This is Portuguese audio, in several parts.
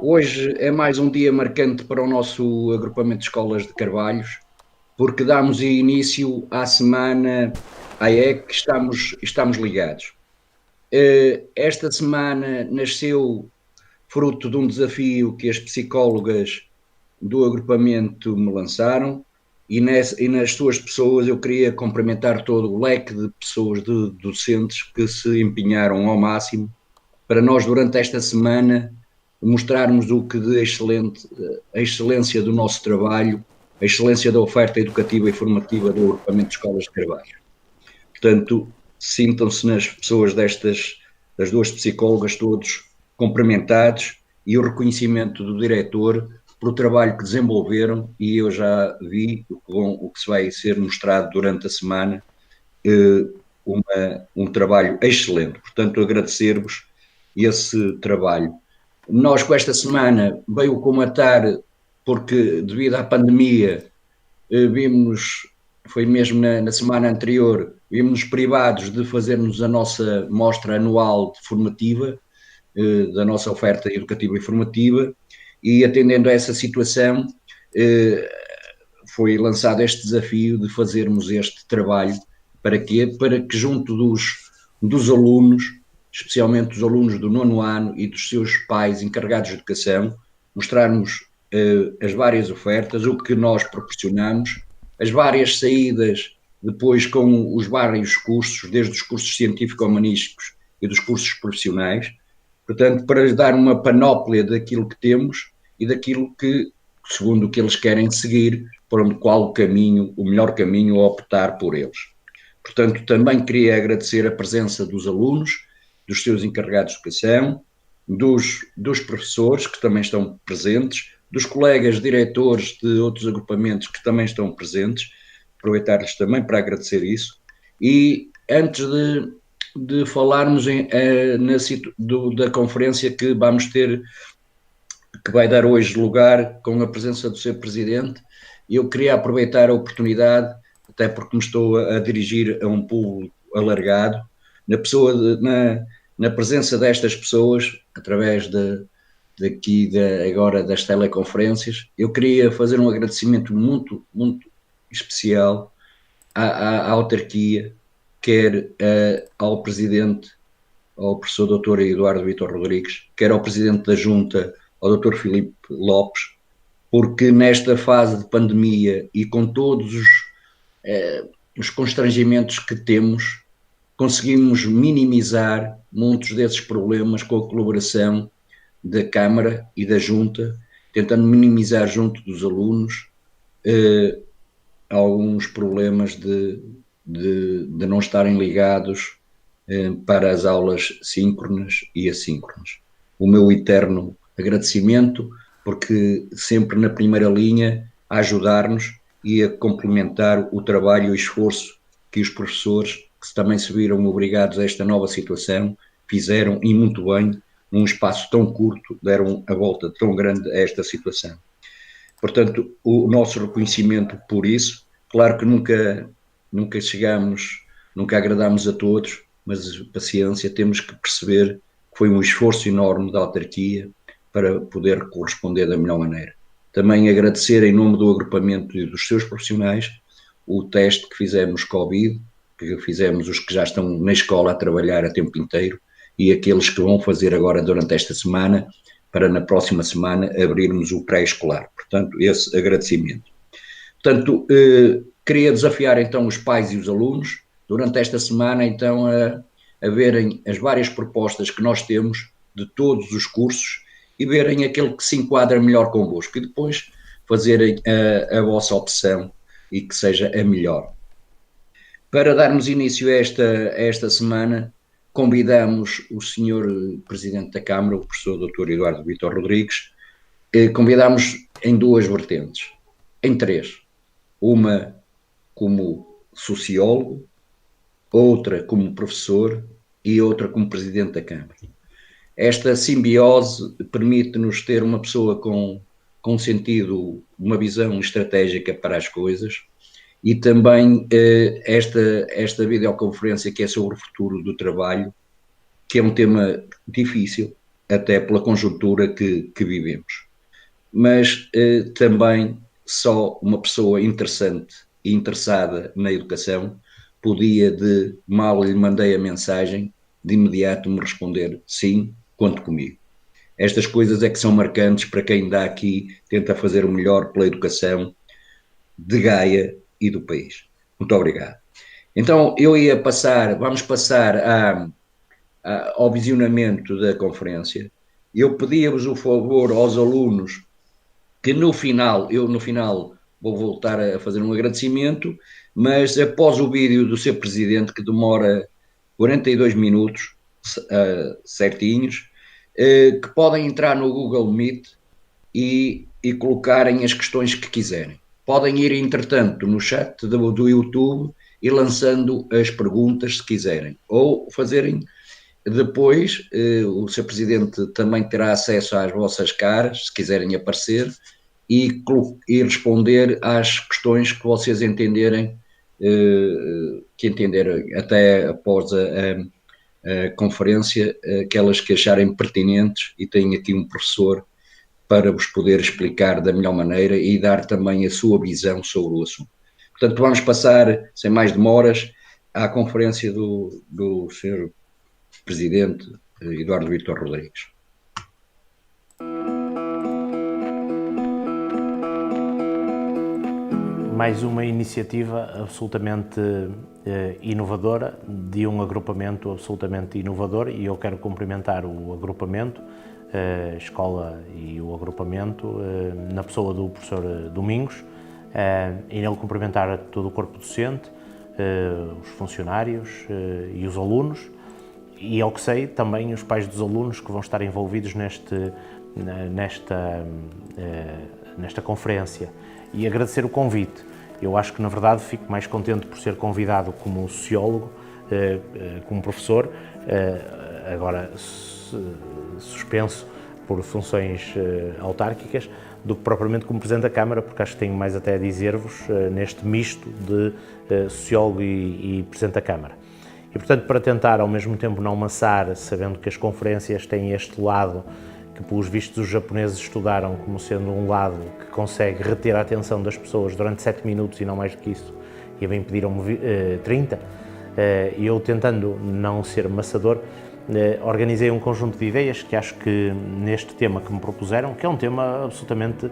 Hoje é mais um dia marcante para o nosso agrupamento de escolas de Carvalhos, porque damos início à semana AE que estamos ligados. Esta semana nasceu fruto de um desafio que as psicólogas do agrupamento me lançaram e nas suas pessoas eu queria cumprimentar todo o leque de pessoas, de docentes que se empenharam ao máximo para nós, durante esta semana, mostrarmos o que de excelente, a excelência do nosso trabalho, a excelência da oferta educativa e formativa do agrupamento de escolas de Carvalho. Portanto, sintam-se nas pessoas das duas psicólogas, todos cumprimentados, e o reconhecimento do diretor pelo trabalho que desenvolveram, e eu já vi o que se vai ser mostrado durante a semana, um trabalho excelente. Portanto, agradecer-vos esse trabalho. Nós, com esta semana, veio comatar, porque devido à pandemia, vimos, foi mesmo na semana anterior, vimos privados de fazermos a nossa mostra anual formativa, da nossa oferta educativa e formativa, e atendendo a essa situação, foi lançado este desafio de fazermos este trabalho. Para quê? Para que junto dos alunos, especialmente os alunos do nono ano e dos seus pais encarregados de educação, mostrarmos as várias ofertas, o que nós proporcionamos, as várias saídas depois com os vários cursos, desde os cursos científico-humanísticos e dos cursos profissionais, portanto, para lhes dar uma panóplia daquilo que temos e daquilo que, segundo o que eles querem seguir, para qual o caminho, o melhor caminho a optar por eles. Portanto, também queria agradecer a presença dos alunos, dos seus encarregados de educação, dos professores que também estão presentes, dos colegas diretores de outros agrupamentos que também estão presentes, aproveitar-lhes também para agradecer isso. E antes de falarmos da conferência que vamos ter, que vai dar hoje lugar com a presença do seu presidente, eu queria aproveitar a oportunidade, até porque me estou a dirigir a um público alargado, na presença destas pessoas, através agora das teleconferências, eu queria fazer um agradecimento muito, muito especial à autarquia, quer ao presidente, ao professor Dr. Eduardo Vitor Rodrigues, quer ao presidente da Junta, ao Dr. Filipe Lopes, porque nesta fase de pandemia e com todos os constrangimentos que temos, conseguimos minimizar muitos desses problemas com a colaboração da Câmara e da Junta, tentando minimizar junto dos alunos alguns problemas de não estarem ligados para as aulas síncronas e assíncronas. O meu eterno agradecimento, porque sempre na primeira linha a ajudar-nos e a complementar o trabalho e o esforço que os professores, que também se viram obrigados a esta nova situação, fizeram, e muito bem, num espaço tão curto, deram a volta tão grande a esta situação. Portanto, o nosso reconhecimento por isso, claro que nunca chegamos, nunca agradamos a todos, mas paciência, temos que perceber que foi um esforço enorme da autarquia para poder corresponder da melhor maneira. Também agradecer em nome do agrupamento e dos seus profissionais o teste que fizemos Covid, que fizemos os que já estão na escola a trabalhar a tempo inteiro e aqueles que vão fazer agora durante esta semana, para na próxima semana abrirmos o pré-escolar. Portanto, esse agradecimento. Portanto, queria desafiar então os pais e os alunos durante esta semana então a verem as várias propostas que nós temos de todos os cursos e verem aquele que se enquadra melhor convosco e depois fazerem a vossa opção e que seja a melhor. Para darmos início a esta semana, convidamos o senhor Presidente da Câmara, o professor Dr. Eduardo Vitor Rodrigues, convidamos em duas vertentes, em três. Uma como sociólogo, outra como professor e outra como Presidente da Câmara. Esta simbiose permite-nos ter uma pessoa com sentido, uma visão estratégica para as coisas e também esta videoconferência que é sobre o futuro do trabalho, que é um tema difícil, até pela conjuntura que vivemos. Mas também só uma pessoa interessante e interessada na educação podia, mal lhe mandei a mensagem, de imediato me responder: sim, conte comigo. Estas coisas é que são marcantes para quem ainda aqui tenta fazer o melhor pela educação de Gaia e do país. Muito obrigado. Então, vamos passar ao visionamento da conferência. Eu pedia-vos o favor aos alunos que no final vou voltar a fazer um agradecimento, mas após o vídeo do seu presidente, que demora 42 minutos certinhos, que podem entrar no Google Meet e colocarem as questões que quiserem. Podem ir, entretanto, no chat do YouTube e lançando as perguntas se quiserem, ou fazerem depois, o Sr. Presidente também terá acesso às vossas caras, se quiserem aparecer, e responder às questões que vocês entenderem, até após a conferência, aquelas que acharem pertinentes, e tenho aqui um professor para vos poder explicar da melhor maneira e dar também a sua visão sobre o assunto. Portanto, vamos passar, sem mais demoras, à conferência do Sr. Presidente Eduardo Vítor Rodrigues. Mais uma iniciativa absolutamente inovadora, de um agrupamento absolutamente inovador, e eu quero cumprimentar o agrupamento, a escola e o agrupamento, na pessoa do professor Domingos, e nele cumprimentar todo o corpo docente, os funcionários e os alunos, e ao que sei também os pais dos alunos que vão estar envolvidos nesta conferência, e agradecer o convite. Eu acho que, na verdade, fico mais contente por ser convidado como sociólogo, como professor, agora suspenso por funções autárquicas, do que propriamente como Presidente da Câmara, porque acho que tenho mais até a dizer-vos neste misto de sociólogo e Presidente da Câmara. E, portanto, para tentar ao mesmo tempo não maçar, sabendo que as conferências têm este lado que, pelos vistos, os japoneses estudaram como sendo um lado que consegue reter a atenção das pessoas durante 7 minutos e não mais do que isso, e a bem pediram-me 30, e eu, tentando não ser maçador, organizei um conjunto de ideias que acho que neste tema que me propuseram, que é um tema absolutamente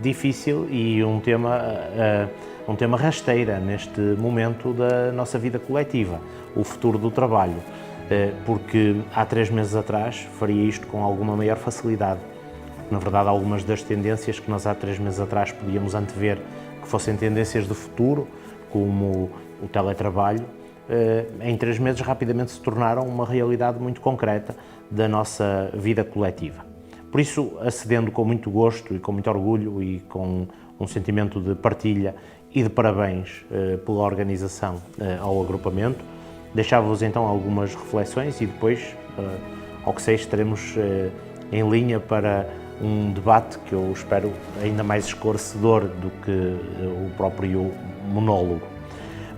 difícil e um tema rasteira neste momento da nossa vida coletiva, o futuro do trabalho. Porque há 3 meses atrás faria isto com alguma maior facilidade. Na verdade, algumas das tendências que nós há 3 meses atrás podíamos antever que fossem tendências do futuro, como o teletrabalho, em 3 meses rapidamente se tornaram uma realidade muito concreta da nossa vida coletiva. Por isso, acedendo com muito gosto e com muito orgulho e com um sentimento de partilha e de parabéns pela organização ao agrupamento, deixava-vos então algumas reflexões e depois, ao que sei, estaremos em linha para um debate que eu espero ainda mais esclarecedor do que o próprio monólogo.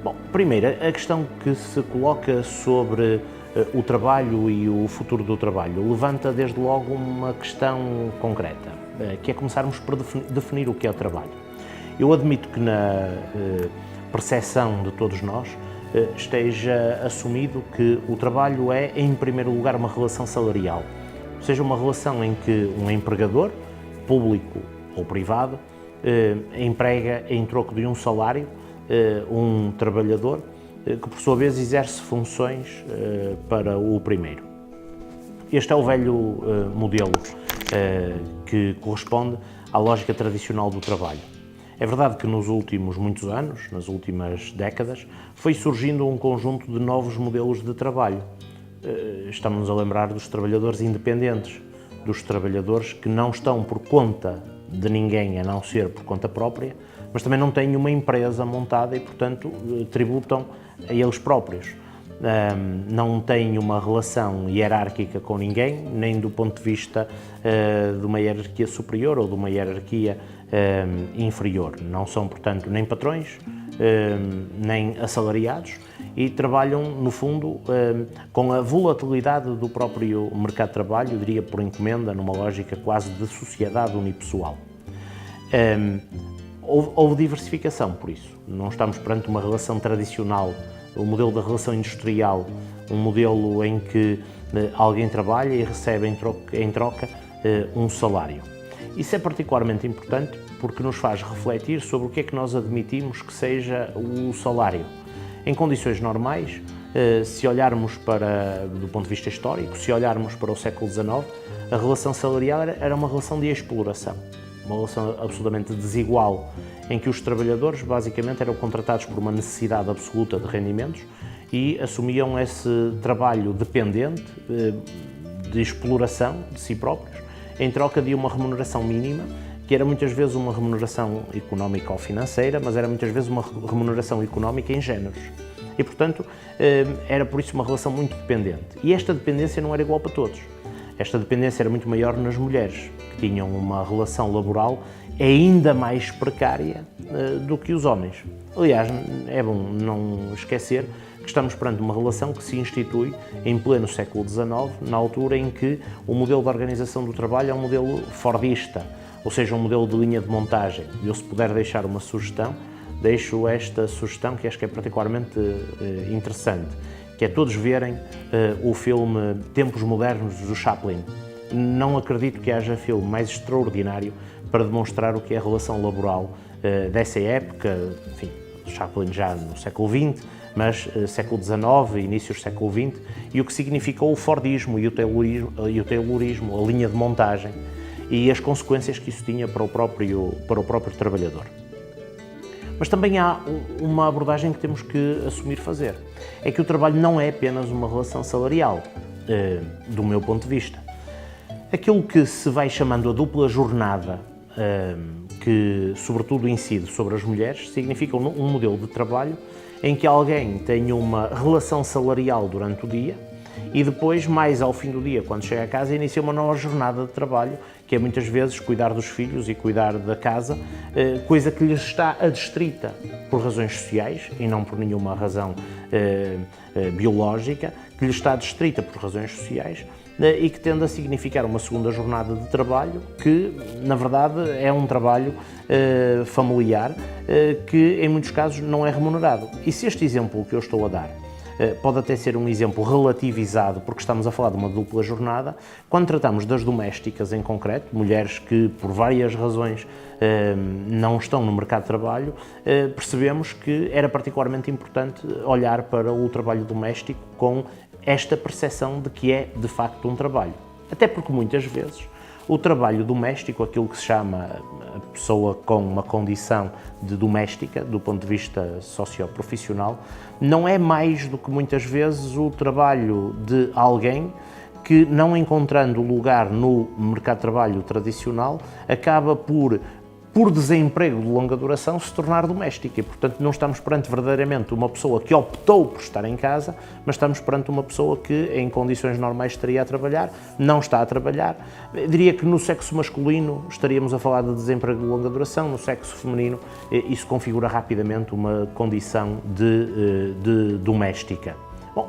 Bom, primeiro, a questão que se coloca sobre o trabalho e o futuro do trabalho levanta desde logo uma questão concreta, que é começarmos por definir o que é o trabalho. Eu admito que na percepção de todos nós esteja assumido que o trabalho é, em primeiro lugar, uma relação salarial, ou seja, uma relação em que um empregador, público ou privado, emprega em troco de um salário um trabalhador que, por sua vez, exerce funções para o primeiro. Este é o velho modelo que corresponde à lógica tradicional do trabalho. É verdade que nos últimos muitos anos, nas últimas décadas, foi surgindo um conjunto de novos modelos de trabalho. Estamos-nos a lembrar dos trabalhadores independentes, dos trabalhadores que não estão por conta de ninguém, a não ser por conta própria, mas também não têm uma empresa montada e, portanto, tributam a eles próprios. não tem uma relação hierárquica com ninguém, nem do ponto de vista de uma hierarquia superior ou de uma hierarquia inferior. Não são, portanto, nem patrões, nem assalariados, e trabalham, no fundo, com a volatilidade do próprio mercado de trabalho, eu diria por encomenda, numa lógica quase de sociedade unipessoal. Houve diversificação, por isso. Não estamos perante uma relação tradicional, o modelo da relação industrial, um modelo em que alguém trabalha e recebe em troca um salário. Isso é particularmente importante porque nos faz refletir sobre o que é que nós admitimos que seja o salário. Em condições normais, se olharmos do ponto de vista histórico, se olharmos para o século XIX, a relação salarial era uma relação de exploração, uma relação absolutamente desigual, em que os trabalhadores basicamente eram contratados por uma necessidade absoluta de rendimentos e assumiam esse trabalho dependente de exploração de si próprios, em troca de uma remuneração mínima, que era muitas vezes uma remuneração económica ou financeira, mas era muitas vezes uma remuneração económica em géneros. E, portanto, era por isso uma relação muito dependente. E esta dependência não era igual para todos. Esta dependência era muito maior nas mulheres, que tinham uma relação laboral ainda mais precária do que os homens. Aliás, é bom não esquecer que estamos perante uma relação que se institui em pleno século XIX, na altura em que o modelo de organização do trabalho é um modelo fordista, ou seja, um modelo de linha de montagem. Eu, se puder deixar uma sugestão, deixo esta sugestão que acho que é particularmente interessante, que é todos verem o filme Tempos Modernos do Chaplin. Não acredito que haja filme mais extraordinário para demonstrar o que é a relação laboral dessa época, enfim, Chaplin já no século XX, mas século XIX, inícios do século XX, e o que significou o Fordismo e o Taylorismo, a linha de montagem, e as consequências que isso tinha para o próprio trabalhador. Mas também há uma abordagem que temos que assumir fazer. É que o trabalho não é apenas uma relação salarial, do meu ponto de vista. Aquilo que se vai chamando a dupla jornada, que sobretudo incide sobre as mulheres, significa um modelo de trabalho em que alguém tem uma relação salarial durante o dia e depois, mais ao fim do dia, quando chega a casa, inicia uma nova jornada de trabalho, que é muitas vezes cuidar dos filhos e cuidar da casa, coisa que lhes está adstrita por razões sociais e não por nenhuma razão biológica, que lhes está adstrita por razões sociais e que tende a significar uma segunda jornada de trabalho que, na verdade, é um trabalho familiar que, em muitos casos, não é remunerado. E se este exemplo que eu estou a dar pode até ser um exemplo relativizado, porque estamos a falar de uma dupla jornada, quando tratamos das domésticas em concreto, mulheres que por várias razões não estão no mercado de trabalho, percebemos que era particularmente importante olhar para o trabalho doméstico com esta percepção de que é de facto um trabalho. Até porque muitas vezes o trabalho doméstico, aquilo que se chama a pessoa com uma condição de doméstica, do ponto de vista socioprofissional, não é mais do que muitas vezes o trabalho de alguém que, não encontrando lugar no mercado de trabalho tradicional, acaba por desemprego de longa duração, se tornar doméstica. E, portanto, não estamos perante verdadeiramente uma pessoa que optou por estar em casa, mas estamos perante uma pessoa que, em condições normais, estaria a trabalhar, não está a trabalhar. Eu diria que no sexo masculino estaríamos a falar de desemprego de longa duração, no sexo feminino isso configura rapidamente uma condição de doméstica. Bom,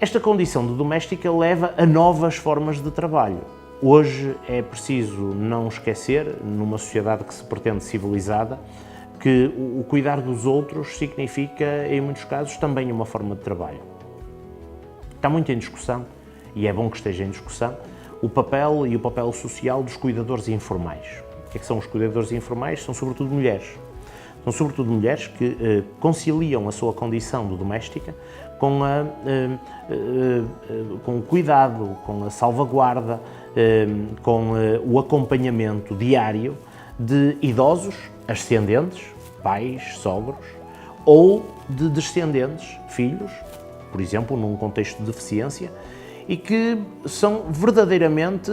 esta condição de doméstica leva a novas formas de trabalho. Hoje é preciso não esquecer, numa sociedade que se pretende civilizada, que o cuidar dos outros significa, em muitos casos, também uma forma de trabalho. Está muito em discussão, e é bom que esteja em discussão, o papel social dos cuidadores informais. O que é que são os cuidadores informais? São sobretudo mulheres. São sobretudo mulheres que conciliam a sua condição de doméstica com o cuidado, com a salvaguarda, com o acompanhamento diário de idosos ascendentes, pais, sogros, ou de descendentes, filhos, por exemplo, num contexto de deficiência, e que são verdadeiramente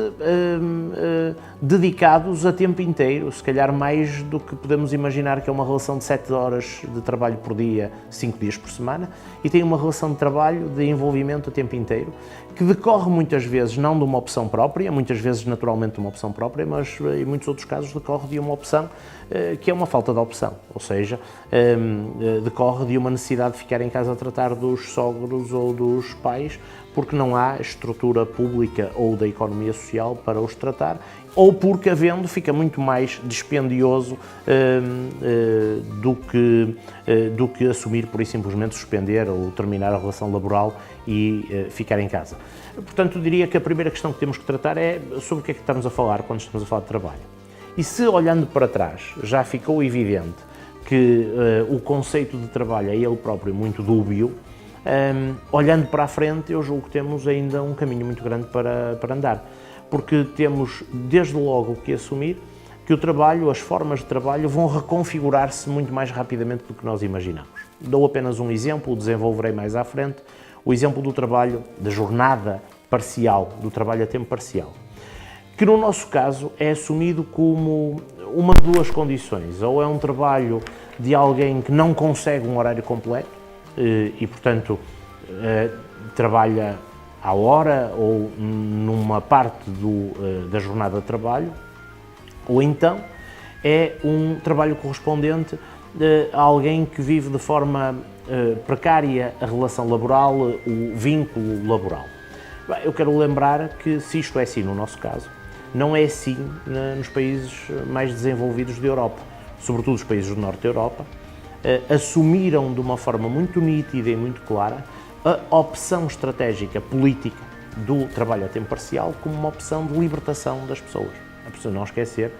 dedicados a tempo inteiro, se calhar mais do que podemos imaginar que é uma relação de 7 horas de trabalho por dia, 5 dias por semana, e têm uma relação de trabalho, de envolvimento a tempo inteiro, que decorre muitas vezes não de uma opção própria, muitas vezes naturalmente de uma opção própria, mas em muitos outros casos decorre de uma opção que é uma falta de opção, ou seja, decorre de uma necessidade de ficar em casa a tratar dos sogros ou dos pais, porque não há estrutura pública ou da economia social para os tratar, ou porque havendo fica muito mais dispendioso do que assumir por simplesmente suspender ou terminar a relação laboral e ficar em casa. Portanto, eu diria que a primeira questão que temos que tratar é sobre o que é que estamos a falar quando estamos a falar de trabalho. E se, olhando para trás, já ficou evidente que o conceito de trabalho é ele próprio muito dúbio, olhando para a frente, eu julgo que temos ainda um caminho muito grande para andar, porque temos desde logo que assumir que o trabalho, as formas de trabalho vão reconfigurar-se muito mais rapidamente do que nós imaginamos. Dou apenas um exemplo, o desenvolverei mais à frente, o exemplo do trabalho, da jornada parcial, do trabalho a tempo parcial, que no nosso caso é assumido como uma de duas condições, ou é um trabalho de alguém que não consegue um horário completo e, portanto, trabalha à hora ou numa parte da jornada de trabalho, ou então é um trabalho correspondente a alguém que vive de forma precária a relação laboral, o vínculo laboral. Eu quero lembrar que, se isto é assim no nosso caso, não é assim nos países mais desenvolvidos da Europa, sobretudo os países do norte da Europa, assumiram de uma forma muito nítida e muito clara a opção estratégica política do trabalho a tempo parcial como uma opção de libertação das pessoas. É preciso não esquecer,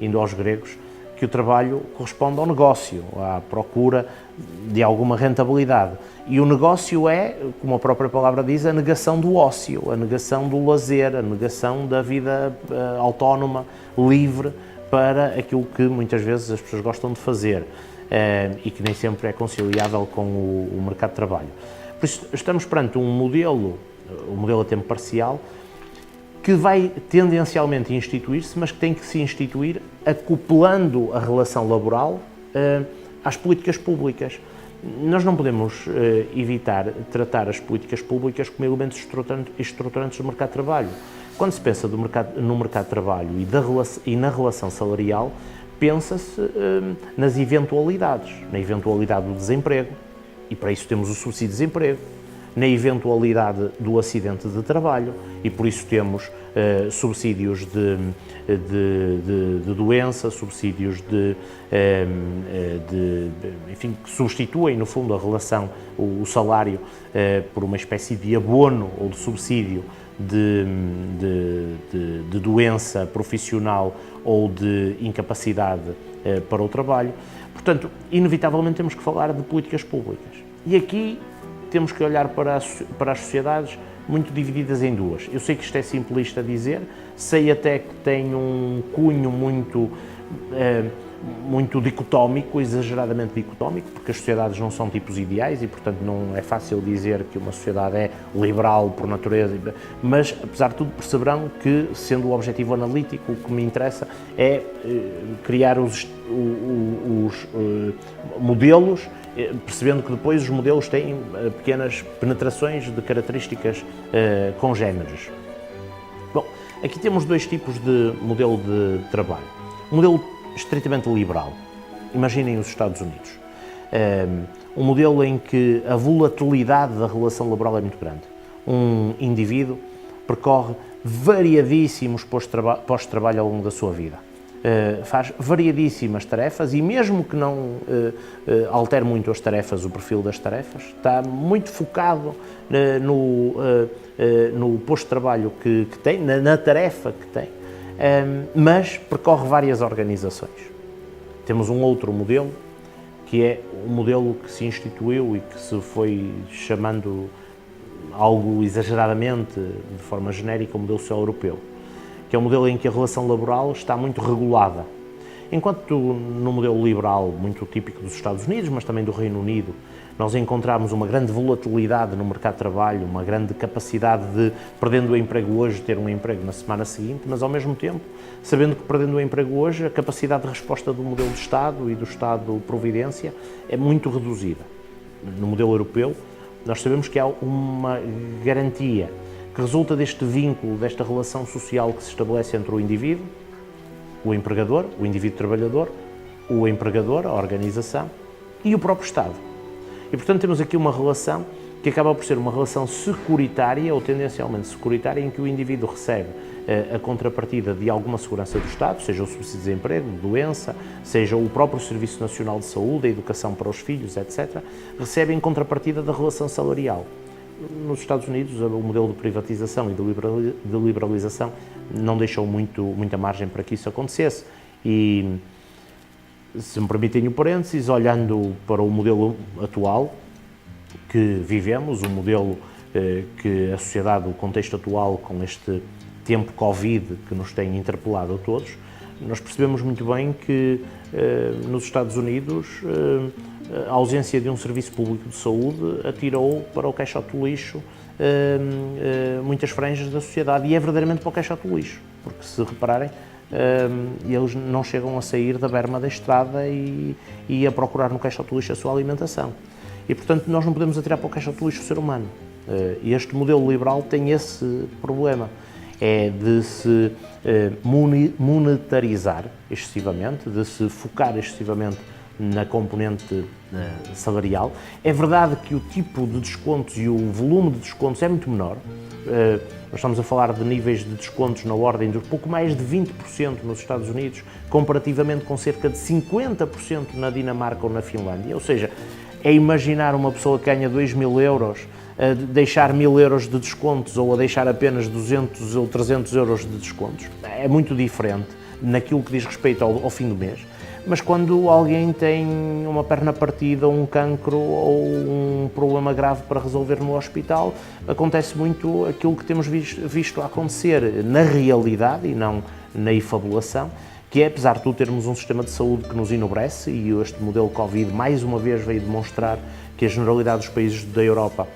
indo aos gregos, que o trabalho corresponde ao negócio, à procura de alguma rentabilidade. E o negócio é, como a própria palavra diz, a negação do ócio, a negação do lazer, a negação da vida autónoma, livre, para aquilo que muitas vezes as pessoas gostam de fazer e que nem sempre é conciliável com o mercado de trabalho. Por isso, estamos perante um modelo a tempo parcial, que vai tendencialmente instituir-se, mas que tem que se instituir acoplando a relação laboral às políticas públicas. Nós não podemos evitar tratar as políticas públicas como elementos estruturantes do mercado de trabalho. Quando se pensa no mercado de trabalho e na relação salarial, pensa-se nas eventualidades, na eventualidade do desemprego, e para isso temos o subsídio de desemprego, na eventualidade do acidente de trabalho, e por isso temos subsídios de doença, subsídios enfim, que substituem, no fundo, a relação, o salário, por uma espécie de abono ou de subsídio de doença profissional ou de incapacidade para o trabalho. Portanto, inevitavelmente temos que falar de políticas públicas. E aqui temos que olhar para as sociedades muito divididas em duas. Eu sei que isto é simplista dizer, sei até que tem um cunho muito dicotómico, exageradamente dicotómico, porque as sociedades não são tipos ideais e, portanto, não é fácil dizer que uma sociedade é liberal por natureza, mas, apesar de tudo, perceberão que, sendo o objetivo analítico, o que me interessa é criar os modelos, percebendo que depois os modelos têm pequenas penetrações de características congêneres. Bom, aqui temos dois tipos de modelo de trabalho. Um modelo estritamente liberal. Imaginem os Estados Unidos. Um modelo em que a volatilidade da relação laboral é muito grande. Um indivíduo percorre variadíssimos postos de trabalho ao longo da sua vida. Faz variadíssimas tarefas e mesmo que não altere muito as tarefas, o perfil das tarefas, está muito focado no posto de trabalho que tem, na tarefa que tem, mas percorre várias organizações. Temos um outro modelo, que é um modelo que se instituiu e que se foi chamando algo exageradamente, de forma genérica, o modelo social europeu, que é um modelo em que a relação laboral está muito regulada. Enquanto no modelo liberal, muito típico dos Estados Unidos, mas também do Reino Unido, nós encontramos uma grande volatilidade no mercado de trabalho, uma grande capacidade de, perdendo o emprego hoje, ter um emprego na semana seguinte, mas ao mesmo tempo, sabendo que perdendo o emprego hoje, a capacidade de resposta do modelo de Estado e do Estado-providência é muito reduzida. No modelo europeu, nós sabemos que há uma garantia que resulta deste vínculo, desta relação social que se estabelece entre o indivíduo, o empregador, o indivíduo trabalhador, o empregador, a organização e o próprio Estado. E, portanto, temos aqui uma relação que acaba por ser uma relação securitária ou tendencialmente securitária, em que o indivíduo recebe a contrapartida de alguma segurança do Estado, seja o subsídio de desemprego, de doença, seja o próprio Serviço Nacional de Saúde, a educação para os filhos, etc., recebe em contrapartida da relação salarial. Nos Estados Unidos, o modelo de privatização e de liberalização não deixou muita margem para que isso acontecesse. E, se me permitem o parênteses, olhando para o modelo atual que vivemos, o modelo que a sociedade, o contexto atual, com este tempo Covid que nos tem interpelado a todos, nós percebemos muito bem que nos Estados Unidos a ausência de um serviço público de saúde atirou para o caixote do lixo muitas franjas da sociedade, e é verdadeiramente para o caixote do lixo, porque se repararem, eles não chegam a sair da berma da estrada e a procurar no caixote do lixo a sua alimentação. E, portanto, nós não podemos atirar para o caixote do lixo o ser humano. E este modelo liberal tem esse problema, é de se monetarizar excessivamente, de se focar excessivamente na componente salarial. É verdade que o tipo de descontos e o volume de descontos é muito menor. Nós estamos a falar de níveis de descontos na ordem de pouco mais de 20% nos Estados Unidos, comparativamente com cerca de 50% na Dinamarca ou na Finlândia. Ou seja, é imaginar uma pessoa que ganha 2.000 euros a deixar 1.000 euros de descontos ou a deixar apenas 200 ou 300 euros de descontos. É muito diferente naquilo que diz respeito ao fim do mês. Mas quando alguém tem uma perna partida, um cancro ou um problema grave para resolver no hospital, acontece muito aquilo que temos visto acontecer na realidade e não na efabulação, que é, apesar de tudo, termos um sistema de saúde que nos enobrece, e este modelo Covid mais uma vez veio demonstrar que a generalidade dos países da Europa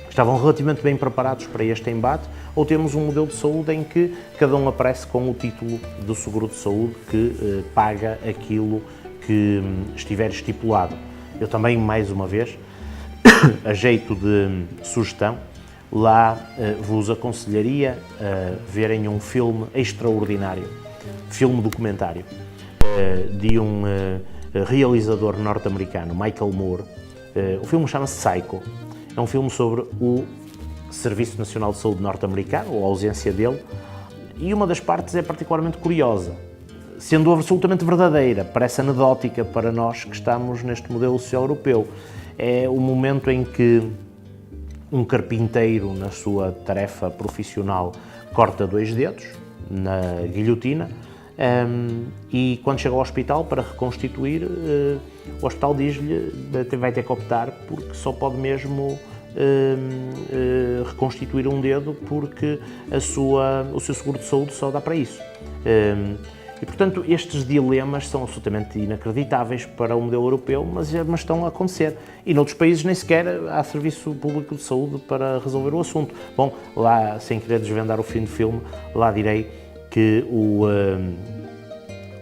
estavam relativamente bem preparados para este embate, ou temos um modelo de saúde em que cada um aparece com o título do seguro de saúde que paga aquilo que estiver estipulado. Eu também, mais uma vez, a jeito de sugestão, lá vos aconselharia a verem um filme extraordinário, filme documentário, de um realizador norte-americano, Michael Moore. O filme chama-se Psycho. É um filme sobre o Serviço Nacional de Saúde norte-americano, ou a ausência dele, e uma das partes é particularmente curiosa, sendo absolutamente verdadeira, parece anedótica para nós que estamos neste modelo social europeu. É o momento em que um carpinteiro, na sua tarefa profissional, corta 2 dedos na guilhotina, e quando chega ao hospital para reconstituir, o hospital diz-lhe que vai ter que optar porque só pode mesmo reconstituir um dedo porque o seu seguro de saúde só dá para isso. E, portanto, estes dilemas são absolutamente inacreditáveis para o modelo europeu, mas estão a acontecer. E noutros países nem sequer há serviço público de saúde para resolver o assunto. Bom, lá, sem querer desvendar o fim do filme, lá direi que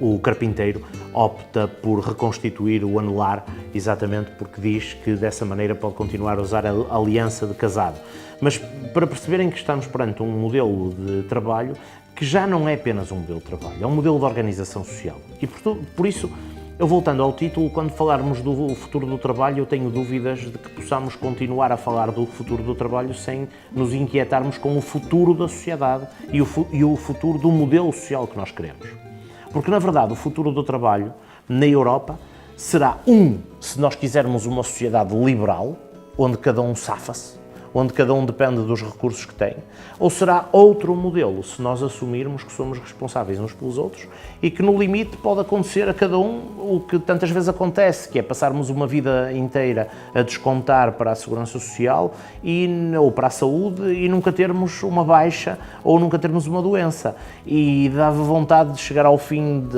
o carpinteiro opta por reconstituir o anular, exatamente porque diz que dessa maneira pode continuar a usar a aliança de casado. Mas para perceberem que estamos perante um modelo de trabalho que já não é apenas um modelo de trabalho, é um modelo de organização social. E por isso, eu voltando ao título, quando falarmos do futuro do trabalho, eu tenho dúvidas de que possamos continuar a falar do futuro do trabalho sem nos inquietarmos com o futuro da sociedade e o futuro do modelo social que nós queremos. Porque, na verdade, o futuro do trabalho na Europa será se nós quisermos uma sociedade liberal, onde cada um safa-se, onde cada um depende dos recursos que tem? Ou será outro modelo, se nós assumirmos que somos responsáveis uns pelos outros e que no limite pode acontecer a cada um o que tantas vezes acontece, que é passarmos uma vida inteira a descontar para a segurança social ou para a saúde e nunca termos uma baixa ou nunca termos uma doença. E dava vontade de chegar ao fim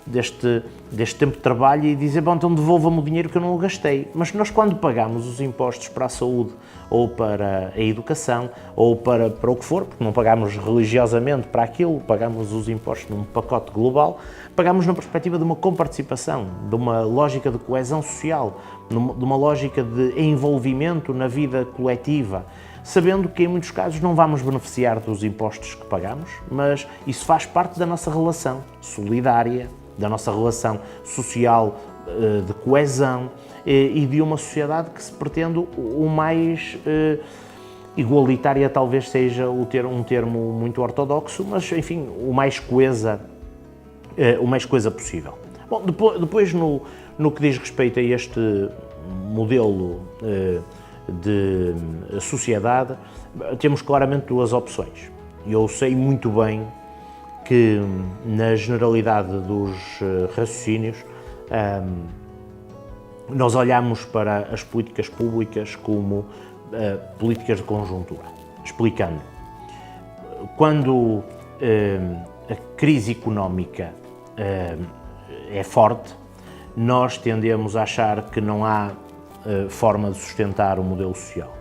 deste tempo de trabalho e dizer, bom, então devolva-me o dinheiro que eu não o gastei. Mas nós, quando pagamos os impostos para a saúde ou para a educação ou para o que for, porque não pagamos religiosamente para aquilo, pagamos os impostos num pacote global, pagamos na perspectiva de uma comparticipação, de uma lógica de coesão social, de uma lógica de envolvimento na vida coletiva, sabendo que em muitos casos não vamos beneficiar dos impostos que pagamos, mas isso faz parte da nossa relação solidária, da nossa relação social, de coesão e de uma sociedade que se pretende o mais igualitária, talvez seja um termo muito ortodoxo, mas enfim, o mais coesa possível. Bom, depois no que diz respeito a este modelo de sociedade, temos claramente duas opções. Eu sei muito bem que, na generalidade dos raciocínios, nós olhamos para as políticas públicas como políticas de conjuntura. Explicando, quando a crise económica é forte, nós tendemos a achar que não há forma de sustentar o modelo social.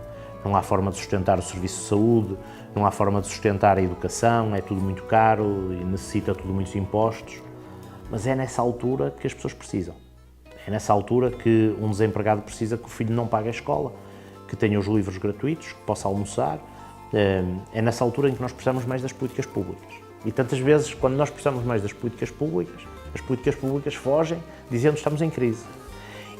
Não há forma de sustentar o serviço de saúde, não há forma de sustentar a educação, é tudo muito caro e necessita tudo muitos impostos. Mas é nessa altura que as pessoas precisam. É nessa altura que um desempregado precisa que o filho não pague a escola, que tenha os livros gratuitos, que possa almoçar. É nessa altura em que nós precisamos mais das políticas públicas. E tantas vezes, quando nós precisamos mais das políticas públicas, as políticas públicas fogem, dizendo que estamos em crise.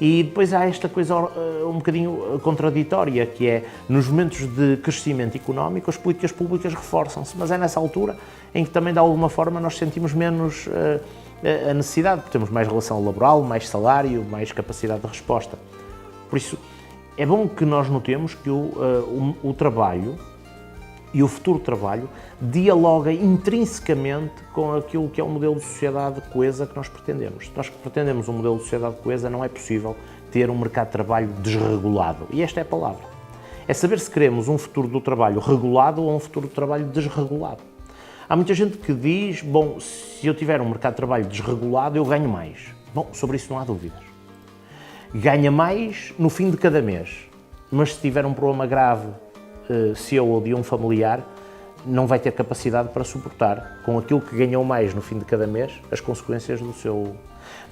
E depois há esta coisa um bocadinho contraditória, que é, nos momentos de crescimento económico, as políticas públicas reforçam-se, mas é nessa altura em que também, de alguma forma, nós sentimos menos a necessidade, porque temos mais relação laboral, mais salário, mais capacidade de resposta. Por isso, é bom que nós notemos que o trabalho e o futuro trabalho dialoga intrinsecamente com aquilo que é o modelo de sociedade coesa que nós pretendemos. Se nós pretendemos um modelo de sociedade coesa, não é possível ter um mercado de trabalho desregulado. E esta é a palavra. É saber se queremos um futuro do trabalho regulado ou um futuro do trabalho desregulado. Há muita gente que diz, bom, se eu tiver um mercado de trabalho desregulado, eu ganho mais. Bom, sobre isso não há dúvidas. Ganha mais no fim de cada mês, mas se tiver um problema grave seu ou de um familiar, não vai ter capacidade para suportar, com aquilo que ganhou mais no fim de cada mês, as consequências do seu...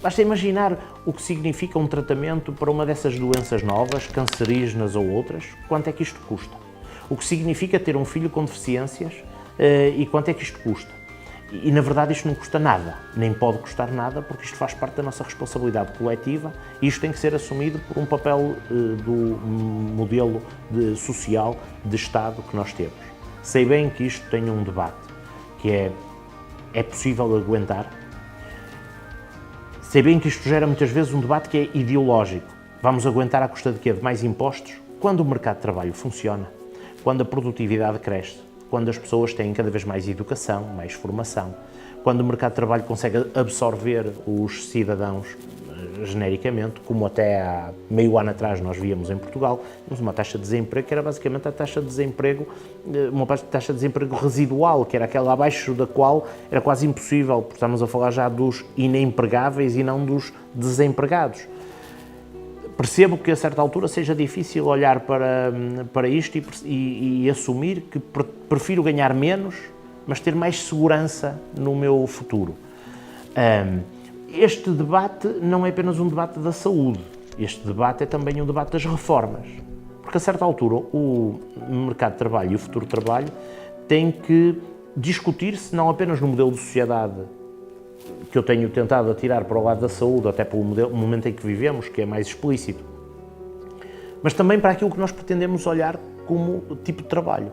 Basta imaginar o que significa um tratamento para uma dessas doenças novas, cancerígenas ou outras, quanto é que isto custa. O que significa ter um filho com deficiências e quanto é que isto custa. E, na verdade, isto não custa nada, nem pode custar nada, porque isto faz parte da nossa responsabilidade coletiva e isto tem que ser assumido por um papel do modelo social de Estado que nós temos. Sei bem que isto tem um debate, que é possível aguentar. Sei bem que isto gera muitas vezes um debate que é ideológico. Vamos aguentar à custa de quê? De mais impostos? Quando o mercado de trabalho funciona, quando a produtividade cresce, quando as pessoas têm cada vez mais educação, mais formação, quando o mercado de trabalho consegue absorver os cidadãos genericamente, como até há meio ano atrás nós víamos em Portugal, temos uma taxa de desemprego que era basicamente a taxa de desemprego, uma taxa de desemprego residual, que era aquela abaixo da qual era quase impossível, porque estamos a falar já dos inempregáveis e não dos desempregados. Percebo que a certa altura seja difícil olhar para isto e assumir que prefiro ganhar menos, mas ter mais segurança no meu futuro. Este debate não é apenas um debate da saúde, este debate é também um debate das reformas. Porque a certa altura o mercado de trabalho e o futuro de trabalho têm que discutir-se não apenas no modelo de sociedade que eu tenho tentado atirar para o lado da saúde, até pelo momento em que vivemos, que é mais explícito, mas também para aquilo que nós pretendemos olhar como tipo de trabalho.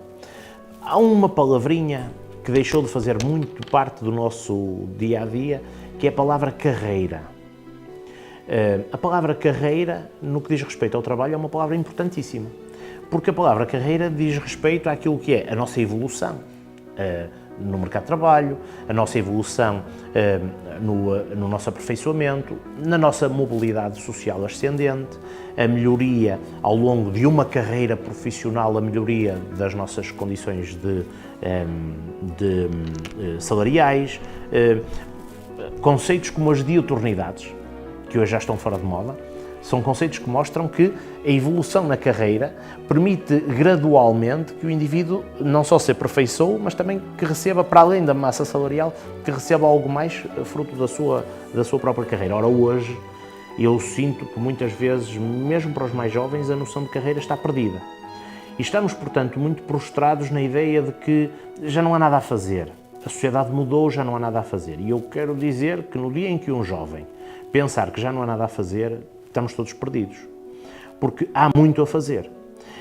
Há uma palavrinha que deixou de fazer muito parte do nosso dia-a-dia, que é a palavra carreira. A palavra carreira, no que diz respeito ao trabalho, é uma palavra importantíssima, porque a palavra carreira diz respeito àquilo que é a nossa evolução no mercado de trabalho, a nossa evolução no nosso aperfeiçoamento, na nossa mobilidade social ascendente, a melhoria ao longo de uma carreira profissional, a melhoria das nossas condições salariais, conceitos como as diuturnidades, que hoje já estão fora de moda. São conceitos que mostram que a evolução na carreira permite gradualmente que o indivíduo não só se aperfeiçoe, mas também que receba, para além da massa salarial, que receba algo mais fruto da sua própria carreira. Ora, hoje, eu sinto que muitas vezes, mesmo para os mais jovens, a noção de carreira está perdida. E estamos, portanto, muito prostrados na ideia de que já não há nada a fazer. A sociedade mudou, já não há nada a fazer. E eu quero dizer que no dia em que um jovem pensar que já não há nada a fazer, estamos todos perdidos, porque há muito a fazer.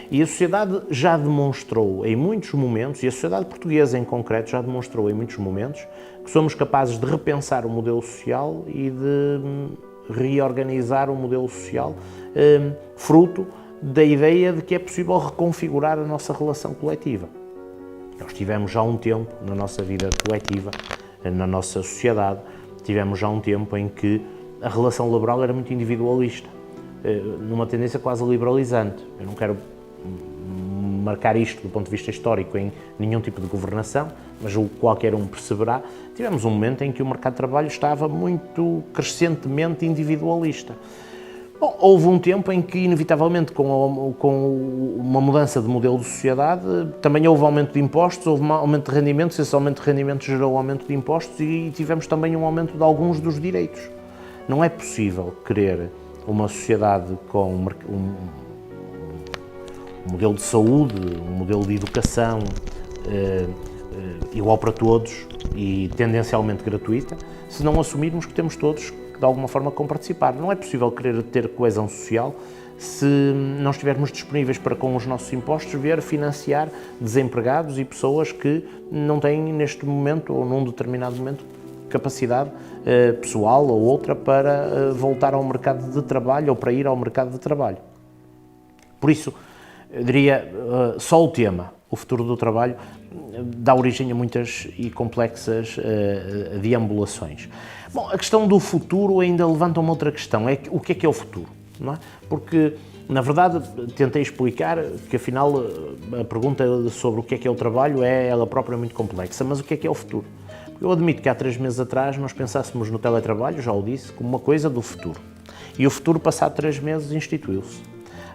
E a sociedade já demonstrou em muitos momentos, e a sociedade portuguesa em concreto já demonstrou em muitos momentos, que somos capazes de repensar o modelo social e de reorganizar o modelo social fruto da ideia de que é possível reconfigurar a nossa relação coletiva. Nós tivemos já um tempo na nossa vida coletiva, na nossa sociedade, tivemos já um tempo em que a relação laboral era muito individualista, numa tendência quase liberalizante. Eu não quero marcar isto do ponto de vista histórico em nenhum tipo de governação, mas qualquer um perceberá. Tivemos um momento em que o mercado de trabalho estava muito crescentemente individualista. Bom, houve um tempo em que, inevitavelmente, com uma mudança de modelo de sociedade, também houve aumento de impostos, houve um aumento de rendimentos, esse aumento de rendimentos gerou aumento de impostos e tivemos também um aumento de alguns dos direitos. Não é possível querer uma sociedade com um modelo de saúde, um modelo de educação igual para todos e tendencialmente gratuita, se não assumirmos que temos todos, de alguma forma, como participar. Não é possível querer ter coesão social se não estivermos disponíveis para, com os nossos impostos, financiar desempregados e pessoas que não têm, neste momento ou num determinado momento, capacidade pessoal ou outra para voltar ao mercado de trabalho ou para ir ao mercado de trabalho. Por isso, eu diria, só o tema, o futuro do trabalho, dá origem a muitas e complexas deambulações. Bom, a questão do futuro ainda levanta uma outra questão, o que é o futuro? Não é? Porque, na verdade, tentei explicar que, afinal, a pergunta sobre o que é o trabalho ela própria muito complexa, mas o que é o futuro? Eu admito que há 3 meses atrás nós pensássemos no teletrabalho, já o disse, como uma coisa do futuro. E o futuro, passado 3 meses, instituiu-se.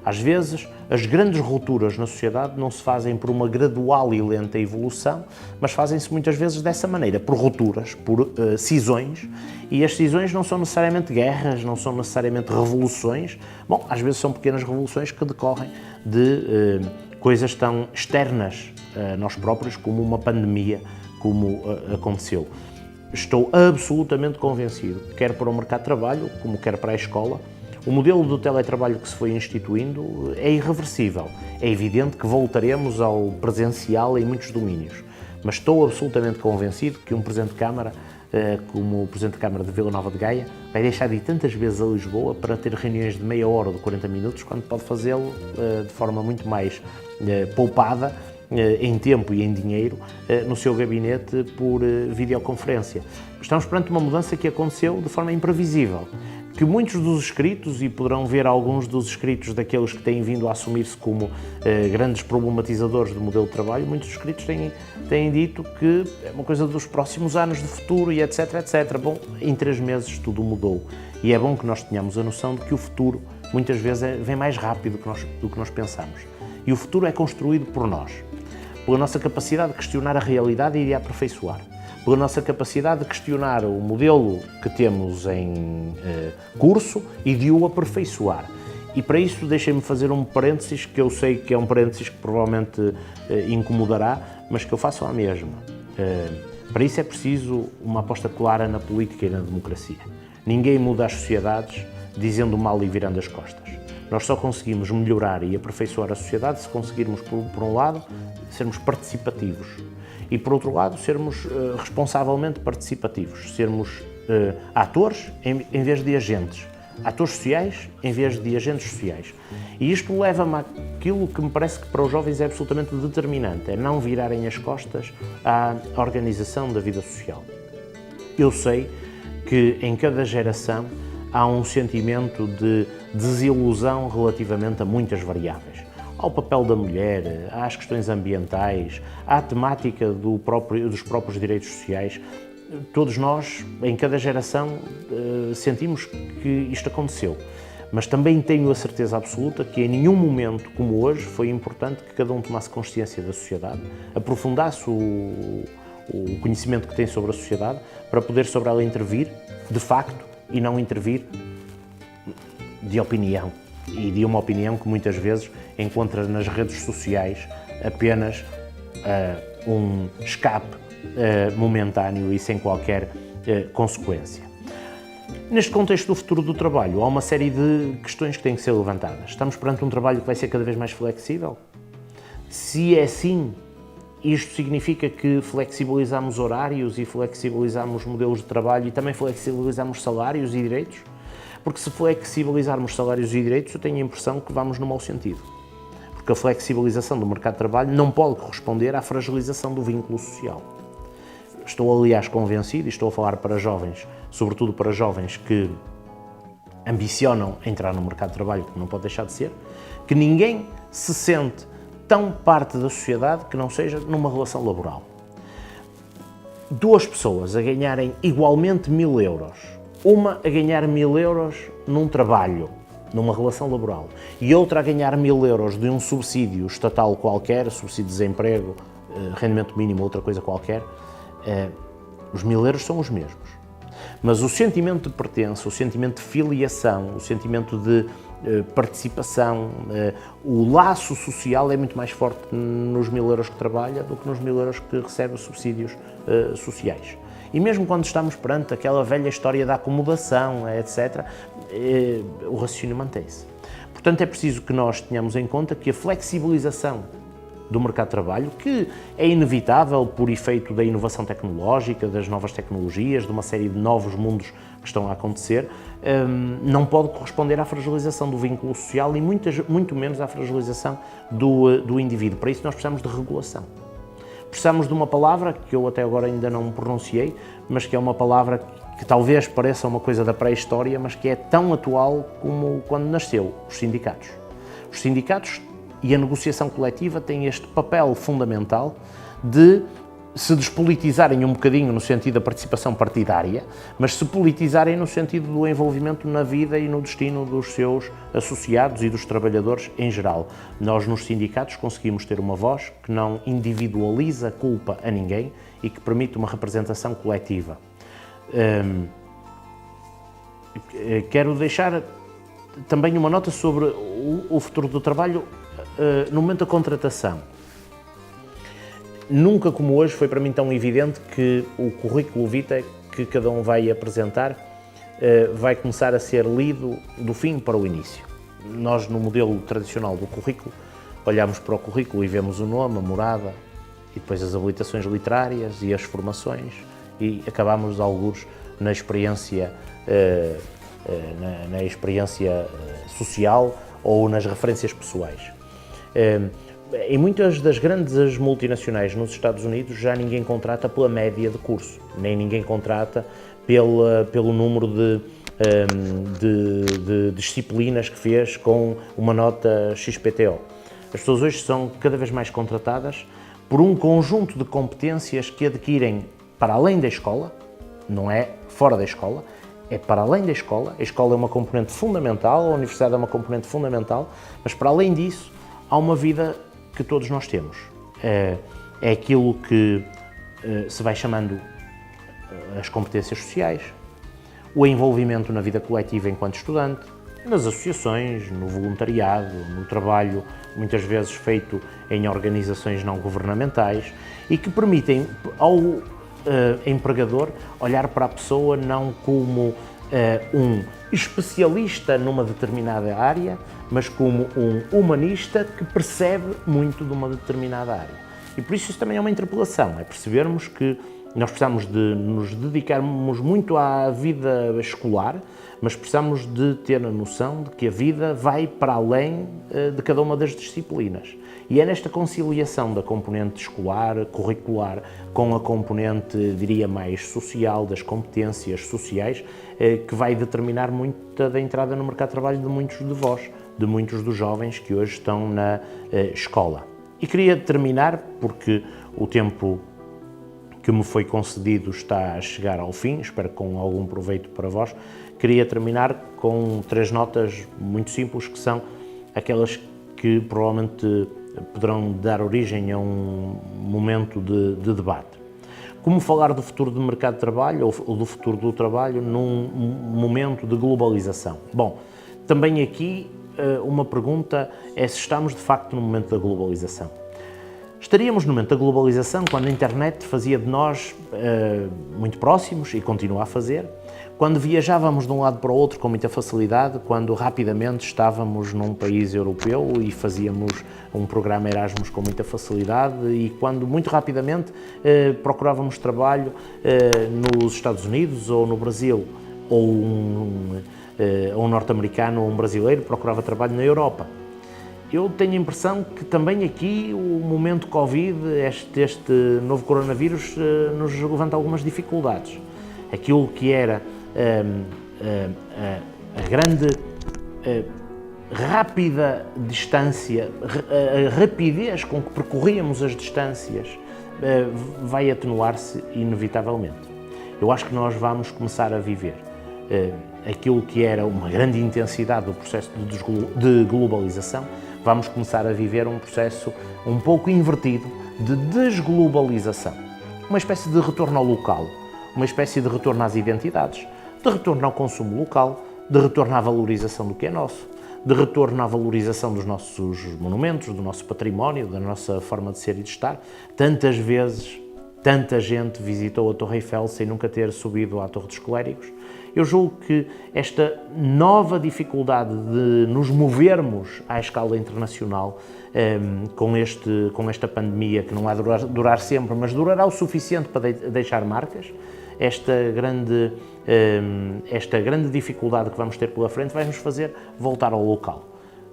Às vezes, as grandes rupturas na sociedade não se fazem por uma gradual e lenta evolução, mas fazem-se muitas vezes dessa maneira, por rupturas, por cisões, e as cisões não são necessariamente guerras, não são necessariamente revoluções. Bom, às vezes são pequenas revoluções que decorrem de coisas tão externas a nós próprios, como uma pandemia, como aconteceu. Estou absolutamente convencido, quer para o mercado de trabalho, como quer para a escola, o modelo do teletrabalho que se foi instituindo é irreversível. É evidente que voltaremos ao presencial em muitos domínios, mas estou absolutamente convencido que um Presidente de Câmara, como o Presidente de Câmara de Vila Nova de Gaia, vai deixar de ir tantas vezes a Lisboa para ter reuniões de meia hora ou de 40 minutos, quando pode fazê-lo de forma muito mais poupada, em tempo e em dinheiro, no seu gabinete por videoconferência. Estamos perante uma mudança que aconteceu de forma imprevisível, que muitos dos escritos, e poderão ver alguns dos escritos daqueles que têm vindo a assumir-se como grandes problematizadores do modelo de trabalho, muitos dos escritos têm dito que é uma coisa dos próximos anos de futuro e etc, etc. Bom, em 3 meses tudo mudou e é bom que nós tenhamos a noção de que o futuro muitas vezes vem mais rápido do que nós pensamos. E o futuro é construído por nós, pela nossa capacidade de questionar a realidade e de a aperfeiçoar, pela nossa capacidade de questionar o modelo que temos em curso e de o aperfeiçoar. E para isso deixem-me fazer um parênteses, que eu sei que é um parênteses que provavelmente incomodará, mas que eu faço à mesma. Para isso é preciso uma aposta clara na política e na democracia. Ninguém muda as sociedades dizendo mal e virando as costas. Nós só conseguimos melhorar e aperfeiçoar a sociedade se conseguirmos, por um lado, sermos participativos e, por outro lado, sermos responsavelmente participativos, sermos atores em vez de agentes. atores sociais em vez de agentes sociais. E isto leva-me àquilo que me parece que para os jovens é absolutamente determinante, é não virarem as costas à organização da vida social. Eu sei que em cada geração há um sentimento de desilusão relativamente a muitas variáveis. Ao papel da mulher, às questões ambientais, à temática dos próprios direitos sociais. Todos nós, em cada geração, sentimos que isto aconteceu. Mas também tenho a certeza absoluta que em nenhum momento como hoje foi importante que cada um tomasse consciência da sociedade, aprofundasse o conhecimento que tem sobre a sociedade para poder sobre ela intervir, de facto, e não intervir de opinião. E de uma opinião que muitas vezes encontra nas redes sociais apenas um escape momentâneo e sem qualquer consequência. Neste contexto do futuro do trabalho, há uma série de questões que têm que ser levantadas. Estamos perante um trabalho que vai ser cada vez mais flexível? Se é assim, isto significa que flexibilizamos horários e flexibilizamos modelos de trabalho e também flexibilizamos salários e direitos? Porque se flexibilizarmos salários e direitos, eu tenho a impressão que vamos no mau sentido. Porque a flexibilização do mercado de trabalho não pode corresponder à fragilização do vínculo social. Estou, aliás, convencido, e estou a falar para jovens, sobretudo para jovens que ambicionam entrar no mercado de trabalho, que não pode deixar de ser, que ninguém se sente tão parte da sociedade que não seja numa relação laboral. Duas pessoas a ganharem igualmente 1.000 euros, uma a ganhar 1.000 euros num trabalho, numa relação laboral, e outra a ganhar 1.000 euros de um subsídio estatal qualquer, subsídio de desemprego, rendimento mínimo, outra coisa qualquer, os 1.000 euros são os mesmos. Mas o sentimento de pertença, o sentimento de filiação, o sentimento de participação, o laço social é muito mais forte nos 1.000 euros que trabalha do que nos 1.000 euros que recebe os subsídios sociais. E mesmo quando estamos perante aquela velha história da acomodação, etc., o raciocínio mantém-se. Portanto, é preciso que nós tenhamos em conta que a flexibilização do mercado de trabalho, que é inevitável por efeito da inovação tecnológica, das novas tecnologias, de uma série de novos mundos que estão a acontecer, não pode corresponder à fragilização do vínculo social e muito menos à fragilização do indivíduo. Para isso nós precisamos de regulação. Precisamos de uma palavra que eu até agora ainda não pronunciei, mas que é uma palavra que talvez pareça uma coisa da pré-história, mas que é tão atual como quando nasceu: os sindicatos. Os sindicatos e a negociação coletiva têm este papel fundamental de se despolitizarem um bocadinho no sentido da participação partidária, mas se politizarem no sentido do envolvimento na vida e no destino dos seus associados e dos trabalhadores em geral. Nós, nos sindicatos, conseguimos ter uma voz que não individualiza culpa a ninguém e que permite uma representação coletiva. Quero deixar também uma nota sobre o futuro do trabalho. No momento da contratação, nunca como hoje foi para mim tão evidente que o currículo vitae que cada um vai apresentar vai começar a ser lido do fim para o início. Nós, no modelo tradicional do currículo, olhamos para o currículo e vemos o nome, a morada e depois as habilitações literárias e as formações e acabamos, algures, na experiência social ou nas referências pessoais. Em muitas das grandes multinacionais nos Estados Unidos já ninguém contrata pela média de curso, nem ninguém contrata pelo número de disciplinas que fez com uma nota XPTO. As pessoas hoje são cada vez mais contratadas por um conjunto de competências que adquirem para além da escola, não é fora da escola, é para além da escola. A escola é uma componente fundamental, a universidade é uma componente fundamental, mas para além disso há uma vida que todos nós temos. É aquilo que se vai chamando as competências sociais, o envolvimento na vida coletiva enquanto estudante, nas associações, no voluntariado, no trabalho, muitas vezes feito em organizações não governamentais e que permitem ao empregador olhar para a pessoa não como um especialista numa determinada área, mas como um humanista que percebe muito de uma determinada área. E por isso também é uma interpelação, é percebermos que Nós precisamos de nos dedicarmos muito à vida escolar, mas precisamos de ter a noção de que a vida vai para além de cada uma das disciplinas. E é nesta conciliação da componente escolar, curricular, com a componente, diria, mais social, das competências sociais, que vai determinar muita da entrada no mercado de trabalho de muitos de vós, de muitos dos jovens que hoje estão na escola. E queria terminar, porque o tempo que me foi concedido está a chegar ao fim, espero com algum proveito para vós, queria terminar com 3 notas muito simples, que são aquelas que provavelmente poderão dar origem a um momento de debate. Como falar do futuro do mercado de trabalho ou do futuro do trabalho num momento de globalização? Bom, também aqui uma pergunta é se estamos de facto no momento da globalização. Estaríamos no momento da globalização quando a internet fazia de nós muito próximos e continua a fazer, quando viajávamos de um lado para o outro com muita facilidade, quando rapidamente estávamos num país europeu e fazíamos um programa Erasmus com muita facilidade e quando muito rapidamente procurávamos trabalho nos Estados Unidos ou no Brasil, ou um norte-americano ou um brasileiro procurava trabalho na Europa. Eu tenho a impressão que também aqui o momento Covid, este novo coronavírus, nos levanta algumas dificuldades. Aquilo que era a grande, rápida distância, a rapidez com que percorríamos as distâncias, vai atenuar-se inevitavelmente. Eu acho que nós vamos começar a viver aquilo que era uma grande intensidade do processo de globalização, vamos começar a viver um processo um pouco invertido de desglobalização. Uma espécie de retorno ao local, uma espécie de retorno às identidades, de retorno ao consumo local, de retorno à valorização do que é nosso, de retorno à valorização dos nossos monumentos, do nosso património, da nossa forma de ser e de estar. Tantas vezes, tanta gente visitou a Torre Eiffel sem nunca ter subido à Torre dos Clérigos. Eu julgo que esta nova dificuldade de nos movermos à escala internacional com esta pandemia, que não vai durar sempre, mas durará o suficiente para deixar marcas, esta grande dificuldade que vamos ter pela frente vai nos fazer voltar ao local.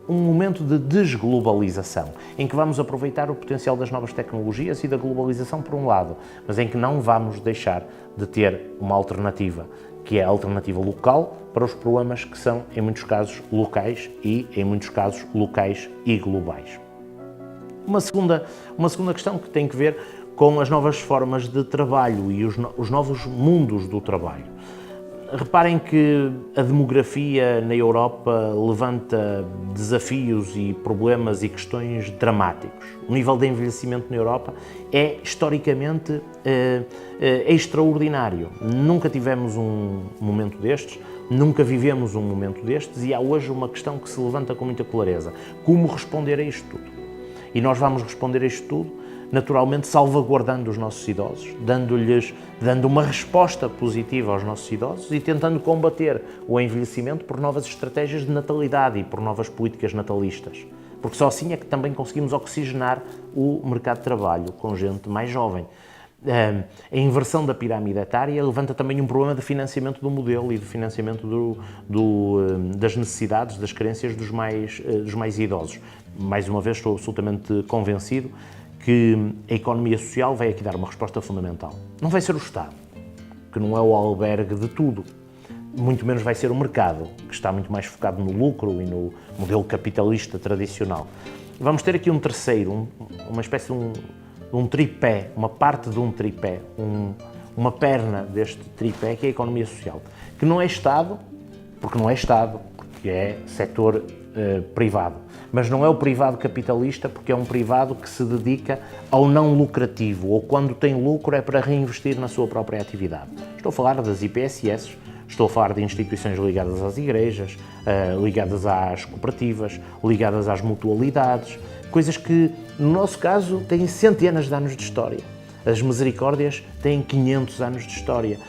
Um momento de desglobalização, em que vamos aproveitar o potencial das novas tecnologias e da globalização por um lado, mas em que não vamos deixar de ter uma alternativa, que é a alternativa local para os problemas que são, em muitos casos, locais e, em muitos casos, locais e globais. Uma segunda questão que tem que ver com as novas formas de trabalho e os novos mundos do trabalho. Reparem que a demografia na Europa levanta desafios e problemas e questões dramáticos. O nível de envelhecimento na Europa é historicamente extraordinário. Nunca tivemos um momento destes, nunca vivemos um momento destes e há hoje uma questão que se levanta com muita clareza. Como responder a isto tudo? E nós vamos responder a isto tudo naturalmente salvaguardando os nossos idosos, dando uma resposta positiva aos nossos idosos e tentando combater o envelhecimento por novas estratégias de natalidade e por novas políticas natalistas. Porque só assim é que também conseguimos oxigenar o mercado de trabalho com gente mais jovem. A inversão da pirâmide etária levanta também um problema de financiamento do modelo e de financiamento das necessidades, das carências dos mais idosos. Mais uma vez, estou absolutamente convencido que a economia social vai aqui dar uma resposta fundamental. Não vai ser o Estado, que não é o albergue de tudo, muito menos vai ser o mercado, que está muito mais focado no lucro e no modelo capitalista tradicional. Vamos ter aqui um terceiro, uma espécie de um tripé, uma parte de um tripé, uma perna deste tripé, que é a economia social, que não é Estado, porque é setor privado, mas não é o privado capitalista, porque é um privado que se dedica ao não lucrativo, ou quando tem lucro é para reinvestir na sua própria atividade. Estou a falar das IPSS, estou a falar de instituições ligadas às igrejas, ligadas às cooperativas, ligadas às mutualidades, coisas que, no nosso caso, têm centenas de anos de história. As misericórdias têm 500 anos de história,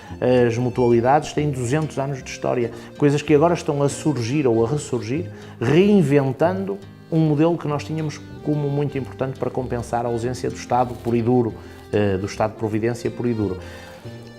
as mutualidades têm 200 anos de história, coisas que agora estão a surgir ou a ressurgir, reinventando um modelo que nós tínhamos como muito importante para compensar a ausência do Estado puro e duro do Estado de Providência puro e duro.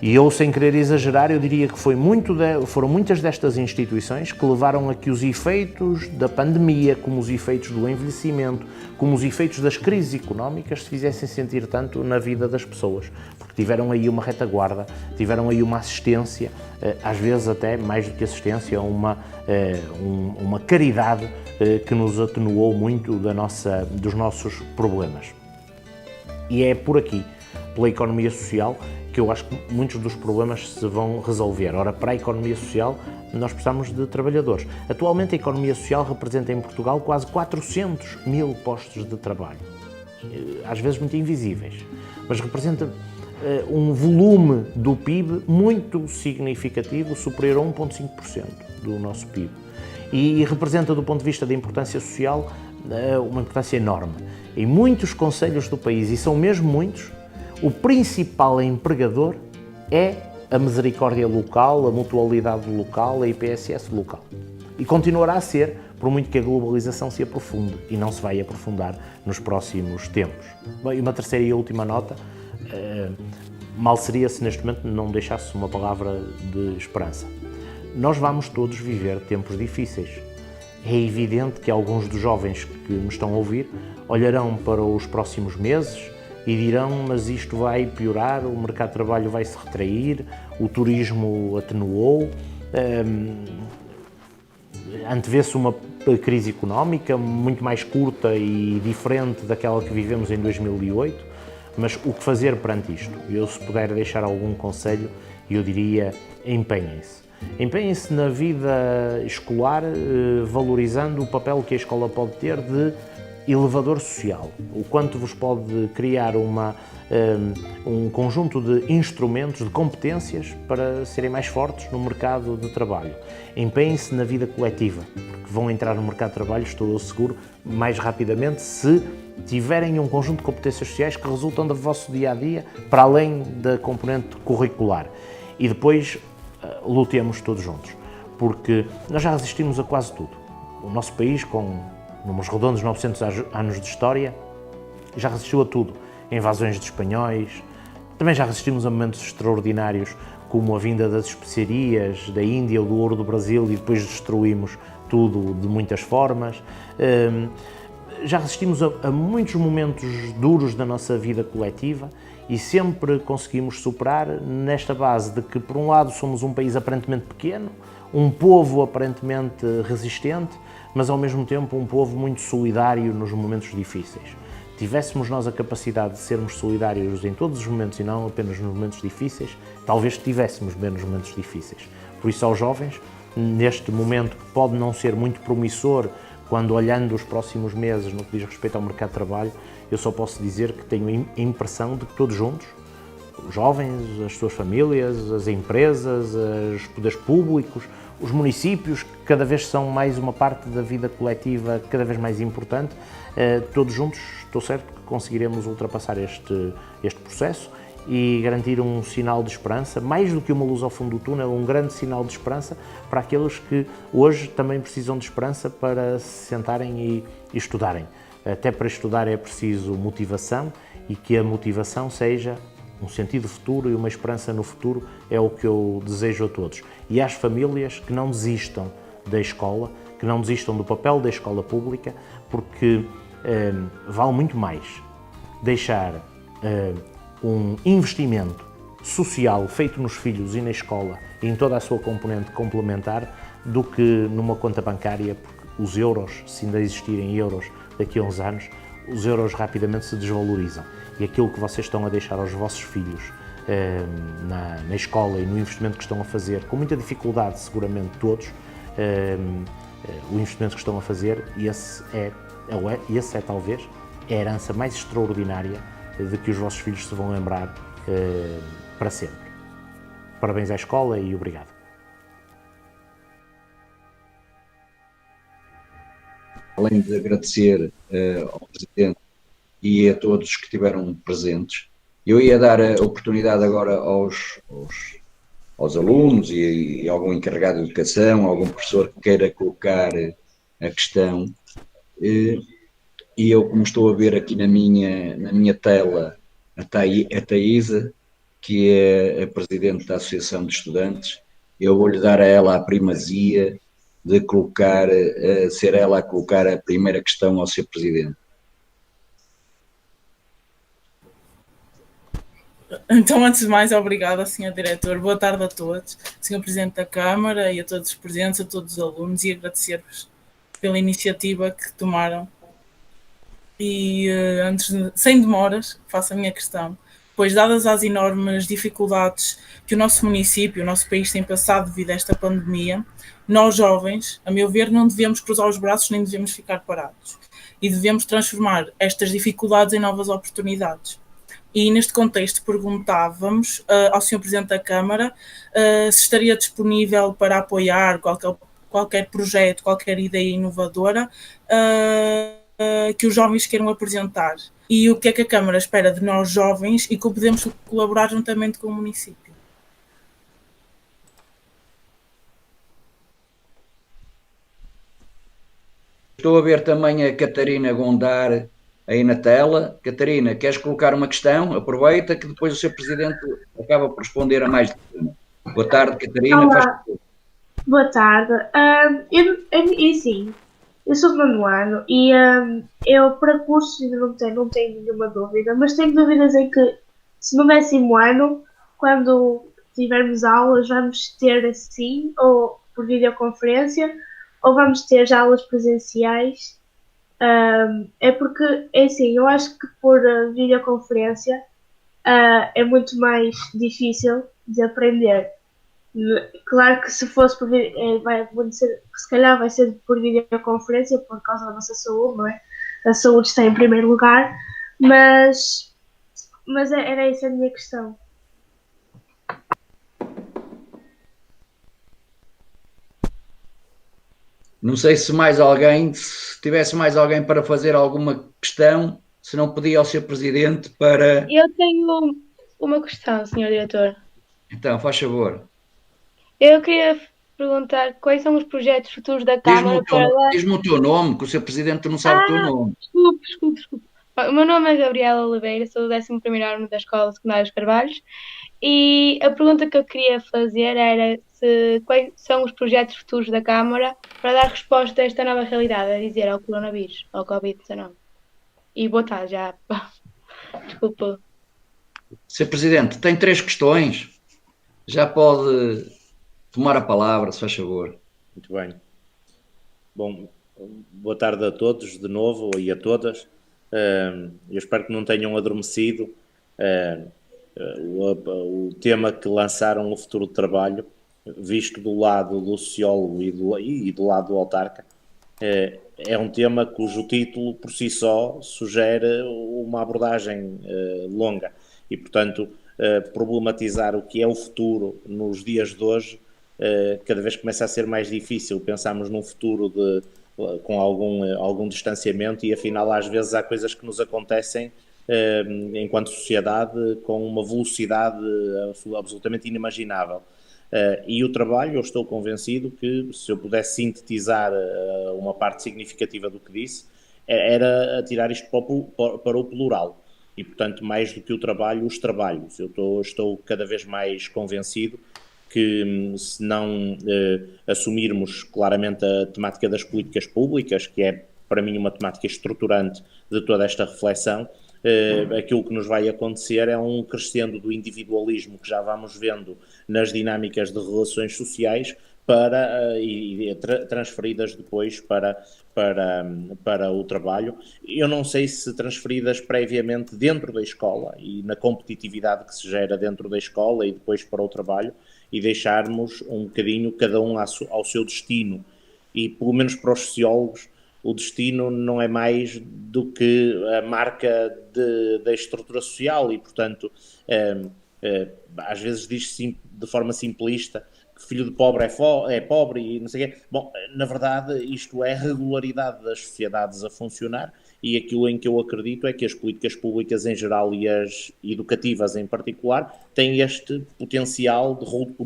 E eu, sem querer exagerar, eu diria que foram muitas destas instituições que levaram a que os efeitos da pandemia, como os efeitos do envelhecimento, como os efeitos das crises económicas se fizessem sentir tanto na vida das pessoas, porque tiveram aí uma retaguarda, tiveram aí uma assistência, às vezes até mais do que assistência, uma caridade que nos atenuou muito dos nossos problemas. E é por aqui, pela economia social, que eu acho que muitos dos problemas se vão resolver. Ora, para a economia social, nós precisamos de trabalhadores. Atualmente, a economia social representa em Portugal quase 400 mil postos de trabalho. Às vezes muito invisíveis, mas representa um volume do PIB muito significativo, superior a 1,5% do nosso PIB. E representa, do ponto de vista da importância social, uma importância enorme. Em muitos concelhos do país, e são mesmo muitos, o principal empregador é a misericórdia local, a mutualidade local, a IPSS local. E continuará a ser, por muito que a globalização se aprofunde, e não se vai aprofundar nos próximos tempos. Bem, uma terceira e última nota, mal seria se neste momento não deixasse uma palavra de esperança. Nós vamos todos viver tempos difíceis. É evidente que alguns dos jovens que me estão a ouvir olharão para os próximos meses e dirão, mas isto vai piorar, o mercado de trabalho vai se retrair, o turismo atenuou, antevê-se uma crise económica muito mais curta e diferente daquela que vivemos em 2008, mas o que fazer perante isto? Eu, se puder deixar algum conselho, eu diria, empenhem-se. Empenhem-se na vida escolar, valorizando o papel que a escola pode ter de elevador social, o quanto vos pode criar um conjunto de instrumentos, de competências para serem mais fortes no mercado de trabalho. Empenhem-se na vida coletiva, porque vão entrar no mercado de trabalho, estou seguro, mais rapidamente se tiverem um conjunto de competências sociais que resultam do vosso dia-a-dia, para além da componente curricular. E depois lutemos todos juntos, porque nós já resistimos a quase tudo. O nosso país, com números redondos, 900 anos de história, já resistiu a tudo. Invasões de espanhóis, também já resistimos a momentos extraordinários, como a vinda das especiarias da Índia ou do ouro do Brasil, e depois destruímos tudo de muitas formas. Já resistimos a muitos momentos duros da nossa vida coletiva e sempre conseguimos superar nesta base de que, por um lado, somos um país aparentemente pequeno, um povo aparentemente resistente, mas ao mesmo tempo um povo muito solidário nos momentos difíceis. Tivéssemos nós a capacidade de sermos solidários em todos os momentos e não apenas nos momentos difíceis, talvez tivéssemos menos momentos difíceis. Por isso, aos jovens, neste momento que pode não ser muito promissor, quando olhando os próximos meses no que diz respeito ao mercado de trabalho, eu só posso dizer que tenho a impressão de que todos juntos, os jovens, as suas famílias, as empresas, os poderes públicos, os municípios, que cada vez são mais uma parte da vida coletiva cada vez mais importante, todos juntos estou certo que conseguiremos ultrapassar este processo e garantir um sinal de esperança, mais do que uma luz ao fundo do túnel, um grande sinal de esperança para aqueles que hoje também precisam de esperança para se sentarem e estudarem. Até para estudar é preciso motivação e que a motivação seja um sentido futuro e uma esperança no futuro é o que eu desejo a todos. E às famílias que não desistam da escola, que não desistam do papel da escola pública, porque vale muito mais deixar um investimento social feito nos filhos e na escola e em toda a sua componente complementar do que numa conta bancária, porque os euros, se ainda existirem euros daqui a uns anos, os euros rapidamente se desvalorizam. E aquilo que vocês estão a deixar aos vossos filhos na escola e no investimento que estão a fazer, com muita dificuldade seguramente todos, o investimento que estão a fazer, esse é talvez a herança mais extraordinária de que os vossos filhos se vão lembrar para sempre. Parabéns à escola e obrigado. Além de agradecer ao Presidente e a todos que estiveram presentes, eu ia dar a oportunidade agora aos alunos e algum encarregado de educação, algum professor que queira colocar a questão. E eu, como estou a ver aqui na minha tela, a Thaisa, que é a presidente da Associação de Estudantes. Eu vou-lhe dar a ela a primazia de colocar, ser ela a colocar a primeira questão ao Sr. Presidente. Então, antes de mais, obrigada, Sr. Diretor. Boa tarde a todos, Sr. Presidente da Câmara e a todos os presentes, a todos os alunos, e agradecer-vos pela iniciativa que tomaram. E, sem demoras, faço a minha questão, pois dadas as enormes dificuldades que o nosso município, o nosso país tem passado devido a esta pandemia, nós jovens, a meu ver, não devemos cruzar os braços nem devemos ficar parados. E devemos transformar estas dificuldades em novas oportunidades. E neste contexto perguntávamos ao Sr. Presidente da Câmara se estaria disponível para apoiar qualquer projeto, qualquer ideia inovadora que os jovens queiram apresentar. E o que é que a Câmara espera de nós jovens e como podemos colaborar juntamente com o município. Estou a ver também a Catarina Gondar aí na tela. Catarina, queres colocar uma questão? Aproveita que depois o Sr. Presidente acaba por responder a mais de uma. Boa tarde, Catarina. Olá, boa tarde. Sim, eu sou do nono ano e eu para cursos ainda não tenho nenhuma dúvida, mas tenho dúvidas em que se no 10º ano, quando tivermos aulas, vamos ter assim, ou por videoconferência, ou vamos ter já aulas presenciais. É porque, é assim, eu acho que por videoconferência é muito mais difícil de aprender. Claro que se fosse por se calhar vai ser por videoconferência por causa da nossa saúde, não é? A saúde está em primeiro lugar, mas era essa a minha questão. Não sei se mais alguém, se tivesse mais alguém para fazer alguma questão, se não pedia ao Sr. Presidente para... Eu tenho uma questão, Sr. Diretor. Então, faz favor. Eu queria perguntar quais são os projetos futuros da Câmara para dar... Diz-me o teu nome, que o Sr. Presidente não sabe o teu nome. Desculpe. O meu nome é Gabriela Oliveira, sou do 11º ano da Escola Secundária dos Carvalhos e a pergunta que eu queria fazer era quais são os projetos futuros da Câmara para dar resposta a esta nova realidade, a dizer, ao coronavírus, ao Covid-19. E boa tarde, já. Desculpa. Sr. Presidente, tem 3 questões. Já pode tomar a palavra, se faz favor. Muito bem. Bom, boa tarde a todos de novo e a todas. Eu espero que não tenham adormecido. O tema que lançaram, o futuro de trabalho, visto do lado do sociólogo e do lado do autarca, é um tema cujo título por si só sugere uma abordagem longa e, portanto, problematizar o que é o futuro nos dias de hoje cada vez começa a ser mais difícil. Pensamos num futuro com algum distanciamento e, afinal, às vezes há coisas que nos acontecem enquanto sociedade com uma velocidade absolutamente inimaginável. E o trabalho, eu estou convencido que, se eu pudesse sintetizar uma parte significativa do que disse, era atirar isto para o plural. E, portanto, mais do que o trabalho, os trabalhos. Eu estou cada vez mais convencido que, se não assumirmos claramente a temática das políticas públicas, que é, para mim, uma temática estruturante de toda esta reflexão, aquilo que nos vai acontecer é um crescendo do individualismo que já vamos vendo nas dinâmicas de relações sociais transferidas depois para o trabalho. Eu não sei se transferidas previamente dentro da escola e na competitividade que se gera dentro da escola e depois para o trabalho, e deixarmos um bocadinho cada um ao seu destino. E, pelo menos para os sociólogos, o destino não é mais do que a marca da estrutura social e, portanto, às vezes diz-se de forma simplista que filho de pobre é pobre e não sei o quê. Bom, na verdade, isto é a regularidade das sociedades a funcionar, e aquilo em que eu acredito é que as políticas públicas em geral e as educativas em particular têm este potencial de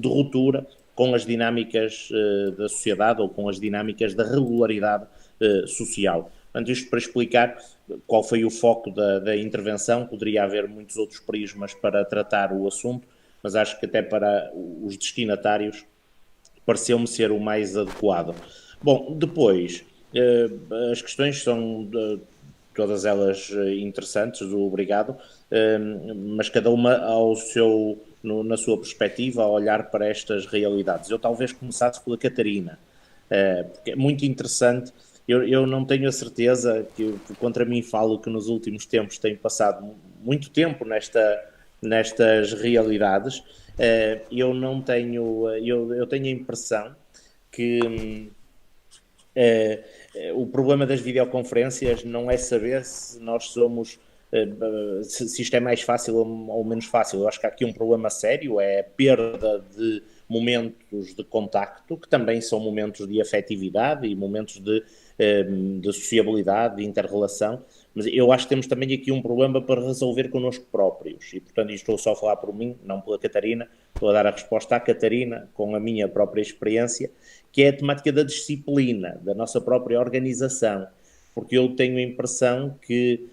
ruptura com as dinâmicas da sociedade ou com as dinâmicas da regularidade social. Portanto, isto para explicar qual foi o foco da intervenção. Poderia haver muitos outros prismas para tratar o assunto, mas acho que até para os destinatários pareceu-me ser o mais adequado. Bom, depois, as questões são todas elas interessantes, obrigado, mas cada uma na sua perspectiva, a olhar para estas realidades. Eu talvez começasse pela Catarina, porque é muito interessante. Eu não tenho a certeza, que contra mim falo que nos últimos tempos tenho passado muito tempo nestas realidades. Eu tenho a impressão que o problema das videoconferências não é saber se nós somos, se isto é mais fácil ou menos fácil. Eu acho que há aqui um problema sério, é a perda de momentos de contacto, que também são momentos de afetividade e momentos de sociabilidade, de inter-relação, mas eu acho que temos também aqui um problema para resolver connosco próprios, e portanto estou só a falar por mim, não pela Catarina, estou a dar a resposta à Catarina com a minha própria experiência, que é a temática da disciplina, da nossa própria organização, porque eu tenho a impressão que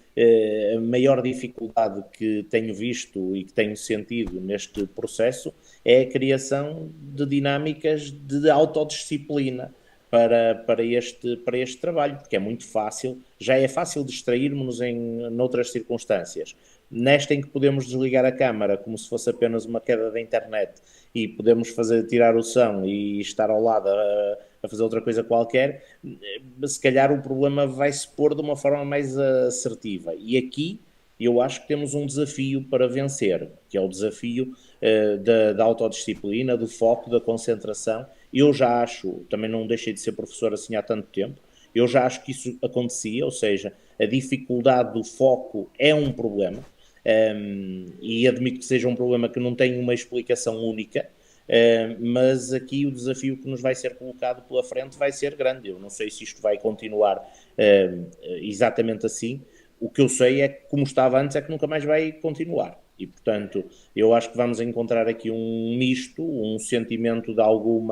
a maior dificuldade que tenho visto e que tenho sentido neste processo é a criação de dinâmicas de autodisciplina para este trabalho, porque é muito fácil, já é fácil distrairmos-nos noutras circunstâncias. Nesta em que podemos desligar a câmara como se fosse apenas uma queda da internet e podemos tirar o som e estar ao lado a fazer outra coisa qualquer, se calhar o problema vai se pôr de uma forma mais assertiva. E aqui eu acho que temos um desafio para vencer, que é o desafio da autodisciplina, do foco, da concentração. Eu já acho, também não deixei de ser professor assim há tanto tempo, eu já acho que isso acontecia, ou seja, a dificuldade do foco é um problema, e admito que seja um problema que não tem uma explicação única, mas aqui o desafio que nos vai ser colocado pela frente vai ser grande. Eu não sei se isto vai continuar exatamente assim. O que eu sei é que, como estava antes, é que nunca mais vai continuar. E, portanto, eu acho que vamos encontrar aqui um misto, um sentimento de algum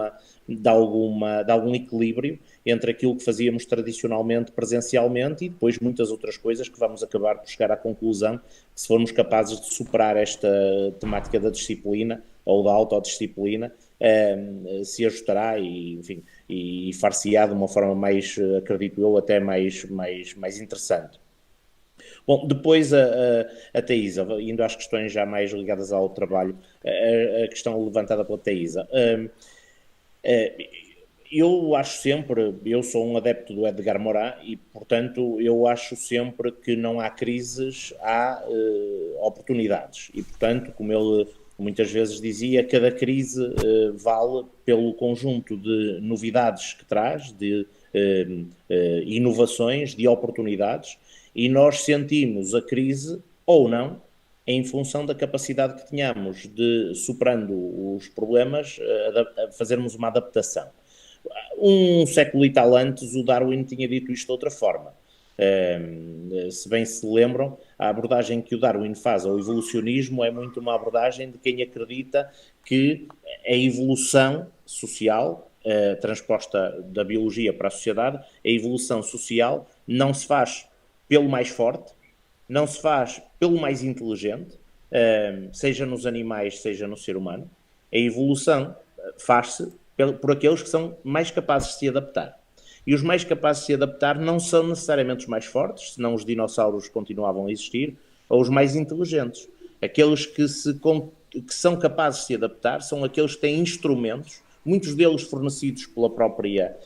equilíbrio entre aquilo que fazíamos tradicionalmente, presencialmente, e depois muitas outras coisas que vamos acabar por chegar à conclusão que, se formos capazes de superar esta temática da disciplina ou da autodisciplina, se ajustará e, enfim, e far-se-á de uma forma mais, acredito eu, até mais interessante. Bom, depois a Taísa, indo às questões já mais ligadas ao trabalho, a questão levantada pela Taísa. Eu acho sempre, eu sou um adepto do Edgar Morin e, portanto, eu acho sempre que não há crises, há oportunidades. E, portanto, como ele muitas vezes dizia, cada crise vale pelo conjunto de novidades que traz, de inovações, de oportunidades, e nós sentimos a crise, ou não, em função da capacidade que tenhamos de, superando os problemas, fazermos uma adaptação. Um século e tal antes, o Darwin tinha dito isto de outra forma. Se bem se lembram, a abordagem que o Darwin faz ao evolucionismo é muito uma abordagem de quem acredita que a evolução social, transposta da biologia para a sociedade, a evolução social não se faz pelo mais forte, não se faz pelo mais inteligente, seja nos animais, seja no ser humano. A evolução faz-se por aqueles que são mais capazes de se adaptar. E os mais capazes de se adaptar não são necessariamente os mais fortes, senão os dinossauros continuavam a existir, ou os mais inteligentes. Aqueles que são capazes de se adaptar são aqueles que têm instrumentos, muitos deles fornecidos pela própria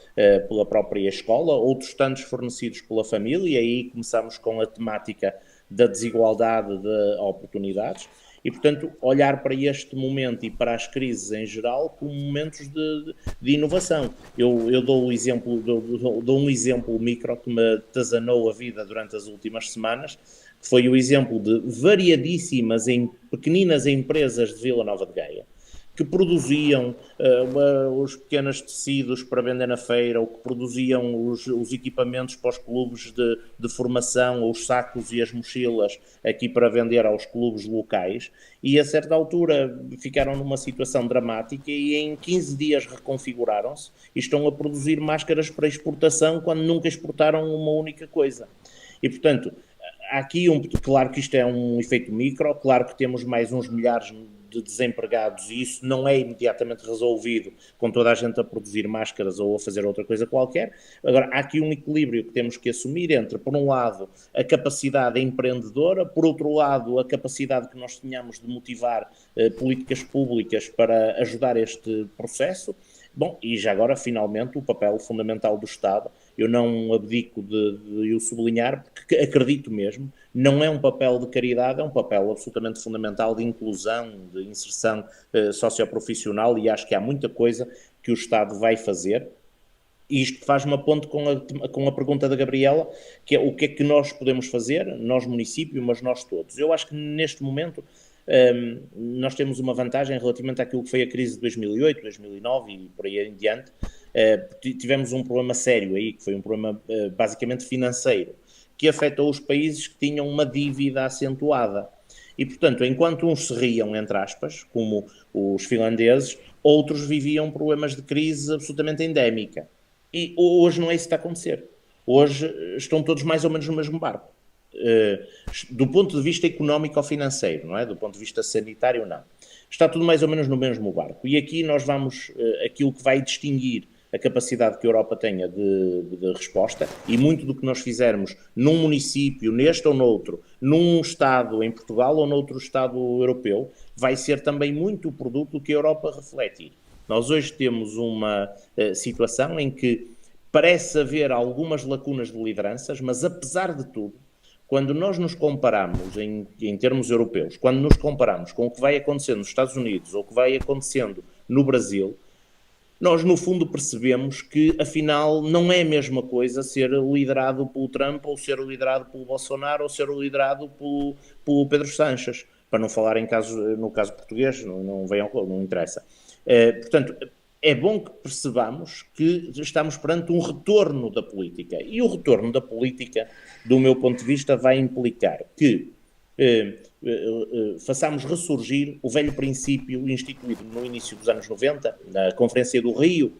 escola, outros tantos fornecidos pela família, e aí começamos com a temática da desigualdade de oportunidades, e, portanto, olhar para este momento e para as crises em geral como momentos de inovação. Eu dou um exemplo micro que me atazanou a vida durante as últimas semanas, que foi o exemplo de variadíssimas pequeninas empresas de Vila Nova de Gaia, que produziam os pequenos tecidos para vender na feira, ou que produziam os equipamentos para os clubes de formação, ou os sacos e as mochilas aqui para vender aos clubes locais, e a certa altura ficaram numa situação dramática e em 15 dias reconfiguraram-se e estão a produzir máscaras para exportação quando nunca exportaram uma única coisa. E, portanto, há aqui claro que isto é um efeito micro, claro que temos mais uns milhares de desempregados e isso não é imediatamente resolvido com toda a gente a produzir máscaras ou a fazer outra coisa qualquer. Agora, há aqui um equilíbrio que temos que assumir entre, por um lado, a capacidade empreendedora, por outro lado, a capacidade que nós tenhamos de motivar políticas públicas para ajudar este processo. Bom, e já agora, finalmente, o papel fundamental do Estado, eu não abdico de o sublinhar, porque acredito mesmo, não é um papel de caridade, é um papel absolutamente fundamental de inclusão, de inserção socioprofissional, e acho que há muita coisa que o Estado vai fazer. E isto faz uma ponte com a pergunta da Gabriela, que é o que é que nós podemos fazer, nós município, mas nós todos. Eu acho que neste momento nós temos uma vantagem relativamente àquilo que foi a crise de 2008, 2009 e por aí em diante. Tivemos um problema sério aí, que foi um problema basicamente financeiro, que afetou os países que tinham uma dívida acentuada. E, portanto, enquanto uns se riam, entre aspas, como os finlandeses, outros viviam problemas de crise absolutamente endémica. E hoje não é isso que está a acontecer. Hoje estão todos mais ou menos no mesmo barco. Do ponto de vista económico ou financeiro, não é? Do ponto de vista sanitário, não. Está tudo mais ou menos no mesmo barco. E aqui nós vamos, aquilo que vai distinguir a capacidade que a Europa tenha de resposta, e muito do que nós fizermos num município, neste ou noutro, num Estado em Portugal ou noutro Estado europeu, vai ser também muito o produto do que a Europa refletir. Nós hoje temos uma situação em que parece haver algumas lacunas de lideranças, mas apesar de tudo, quando nós nos comparamos em termos europeus, quando nos comparamos com o que vai acontecendo nos Estados Unidos ou o que vai acontecendo no Brasil, nós no fundo percebemos que afinal não é a mesma coisa ser liderado pelo Trump ou ser liderado pelo Bolsonaro ou ser liderado pelo Pedro Sánchez, para não falar no caso português, não interessa. Portanto, é bom que percebamos que estamos perante um retorno da política. E o retorno da política, do meu ponto de vista, vai implicar que façamos ressurgir o velho princípio instituído no início dos anos 90, na Conferência do Rio,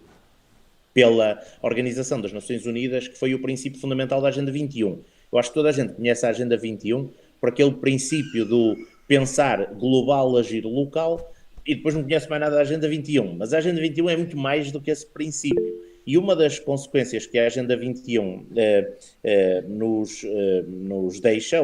pela Organização das Nações Unidas, que foi o princípio fundamental da Agenda 21. Eu acho que toda a gente conhece a Agenda 21 por aquele princípio do pensar global, agir local, e depois não conhece mais nada da Agenda 21, mas a Agenda 21 é muito mais do que esse princípio. E uma das consequências que a Agenda 21 nos deixa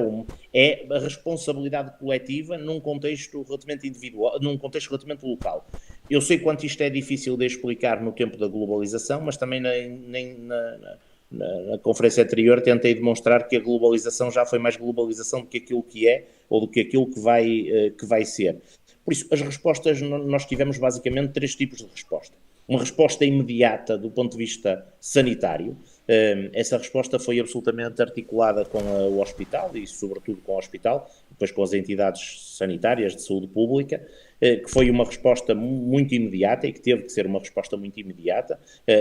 é a responsabilidade coletiva num contexto relativamente individual, num contexto relativamente local. Eu sei quanto isto é difícil de explicar no tempo da globalização, mas também na conferência anterior tentei demonstrar que a globalização já foi mais globalização do que aquilo que é ou do que aquilo que vai ser. Por isso, as respostas, nós tivemos basicamente 3 tipos de resposta. Uma resposta imediata do ponto de vista sanitário. Essa resposta foi absolutamente articulada com o hospital e sobretudo com o hospital, depois com as entidades sanitárias de saúde pública, que foi uma resposta muito imediata e que teve que ser uma resposta muito imediata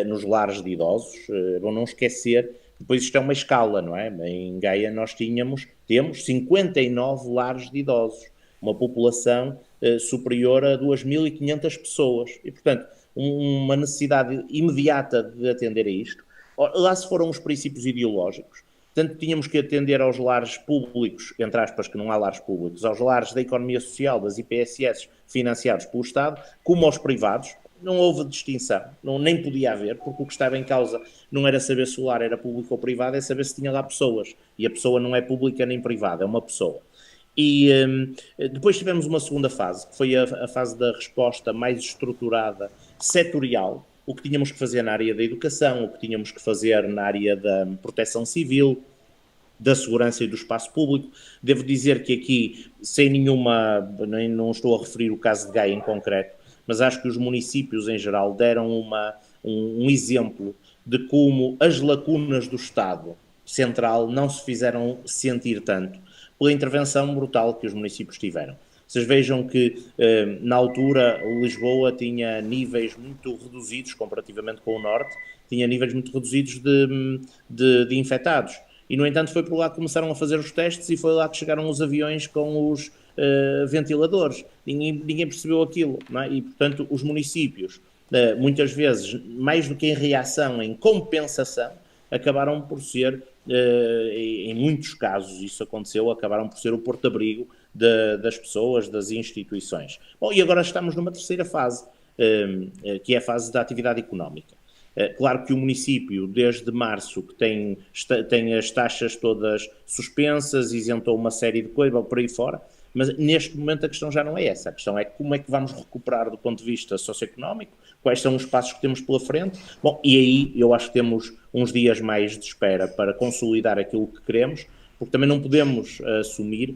nos lares de idosos. Bom, não esquecer, depois isto é uma escala, não é? Em Gaia nós temos 59 lares de idosos, uma população superior a 2.500 pessoas e, portanto, uma necessidade imediata de atender a isto. Lá se foram os princípios ideológicos. Portanto, tínhamos que atender aos lares públicos, entre aspas, que não há lares públicos, aos lares da economia social, das IPSS financiados pelo Estado, como aos privados. Não houve distinção, nem podia haver, porque o que estava em causa não era saber se o lar era público ou privado, é saber se tinha lá pessoas. E a pessoa não é pública nem privada, é uma pessoa. E depois tivemos uma segunda fase, que foi a fase da resposta mais estruturada, setorial, o que tínhamos que fazer na área da educação, o que tínhamos que fazer na área da proteção civil, da segurança e do espaço público. Devo dizer que aqui, sem não estou a referir o caso de Gaia em concreto, mas acho que os municípios em geral deram um exemplo de como as lacunas do Estado Central não se fizeram sentir tanto pela intervenção brutal que os municípios tiveram. Vocês vejam que na altura o Lisboa tinha níveis muito reduzidos comparativamente com o Norte, tinha níveis muito reduzidos de infectados. E, no entanto, foi por lá que começaram a fazer os testes e foi lá que chegaram os aviões com os ventiladores. Ninguém percebeu aquilo, não é? E, portanto, os municípios, muitas vezes, mais do que em reação, em compensação, acabaram por ser, em muitos casos isso aconteceu, acabaram por ser o porto-abrigo das pessoas, das instituições. Bom, e agora estamos numa terceira fase, que é a fase da atividade económica. Claro que o município, desde março, que tem as taxas todas suspensas, isentou uma série de coisas por aí fora, mas neste momento a questão já não é essa. A questão é como é que vamos recuperar do ponto de vista socioeconómico, quais são os passos que temos pela frente. Bom, e aí eu acho que temos uns dias mais de espera para consolidar aquilo que queremos, porque também não podemos assumir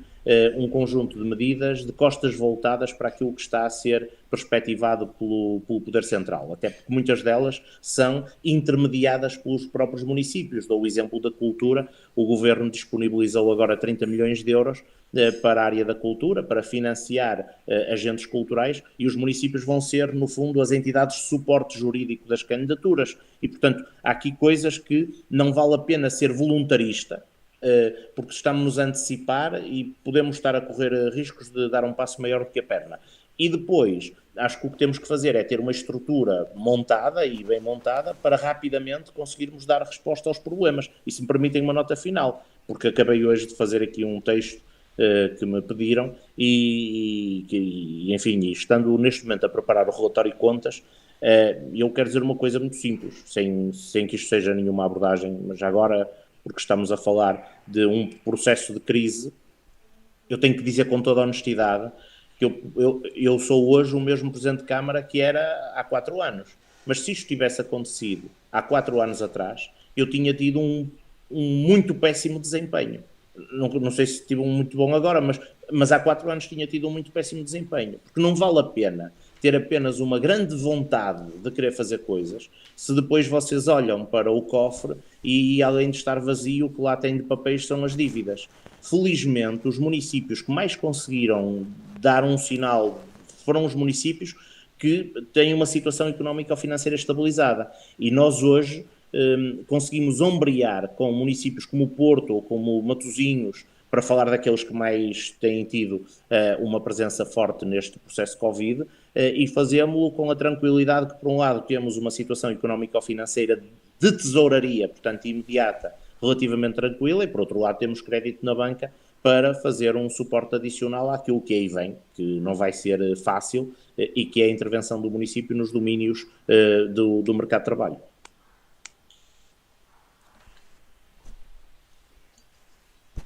um conjunto de medidas de costas voltadas para aquilo que está a ser perspectivado pelo Poder Central, até porque muitas delas são intermediadas pelos próprios municípios. Dou o exemplo da cultura, o Governo disponibilizou agora 30 milhões de euros para a área da cultura, para financiar agentes culturais, e os municípios vão ser, no fundo, as entidades de suporte jurídico das candidaturas. E, portanto, há aqui coisas que não vale a pena ser voluntarista, porque estamos a antecipar e podemos estar a correr riscos de dar um passo maior do que a perna. E depois, acho que o que temos que fazer é ter uma estrutura montada e bem montada para rapidamente conseguirmos dar resposta aos problemas. E se me permitem uma nota final, porque acabei hoje de fazer aqui um texto que me pediram e enfim, estando neste momento a preparar o relatório de contas, eu quero dizer uma coisa muito simples, sem que isto seja nenhuma abordagem, mas agora, porque estamos a falar de um processo de crise, eu tenho que dizer com toda a honestidade que eu sou hoje o mesmo Presidente de Câmara que era há 4 anos. Mas se isto tivesse acontecido há 4 anos atrás, eu tinha tido um muito péssimo desempenho. Não sei se tive um muito bom agora, mas há 4 anos tinha tido um muito péssimo desempenho. Porque não vale a pena ter apenas uma grande vontade de querer fazer coisas, se depois vocês olham para o cofre e, além de estar vazio, o que lá tem de papéis são as dívidas. Felizmente, os municípios que mais conseguiram dar um sinal foram os municípios que têm uma situação económica ou financeira estabilizada. E nós hoje conseguimos ombrear com municípios como o Porto ou como Matosinhos, para falar daqueles que mais têm tido uma presença forte neste processo Covid, e fazemos-lo com a tranquilidade que, por um lado, temos uma situação económico-financeira de tesouraria, portanto, imediata, relativamente tranquila, e, por outro lado, temos crédito na banca para fazer um suporte adicional àquilo que aí vem, que não vai ser fácil, e que é a intervenção do município nos domínios do mercado de trabalho.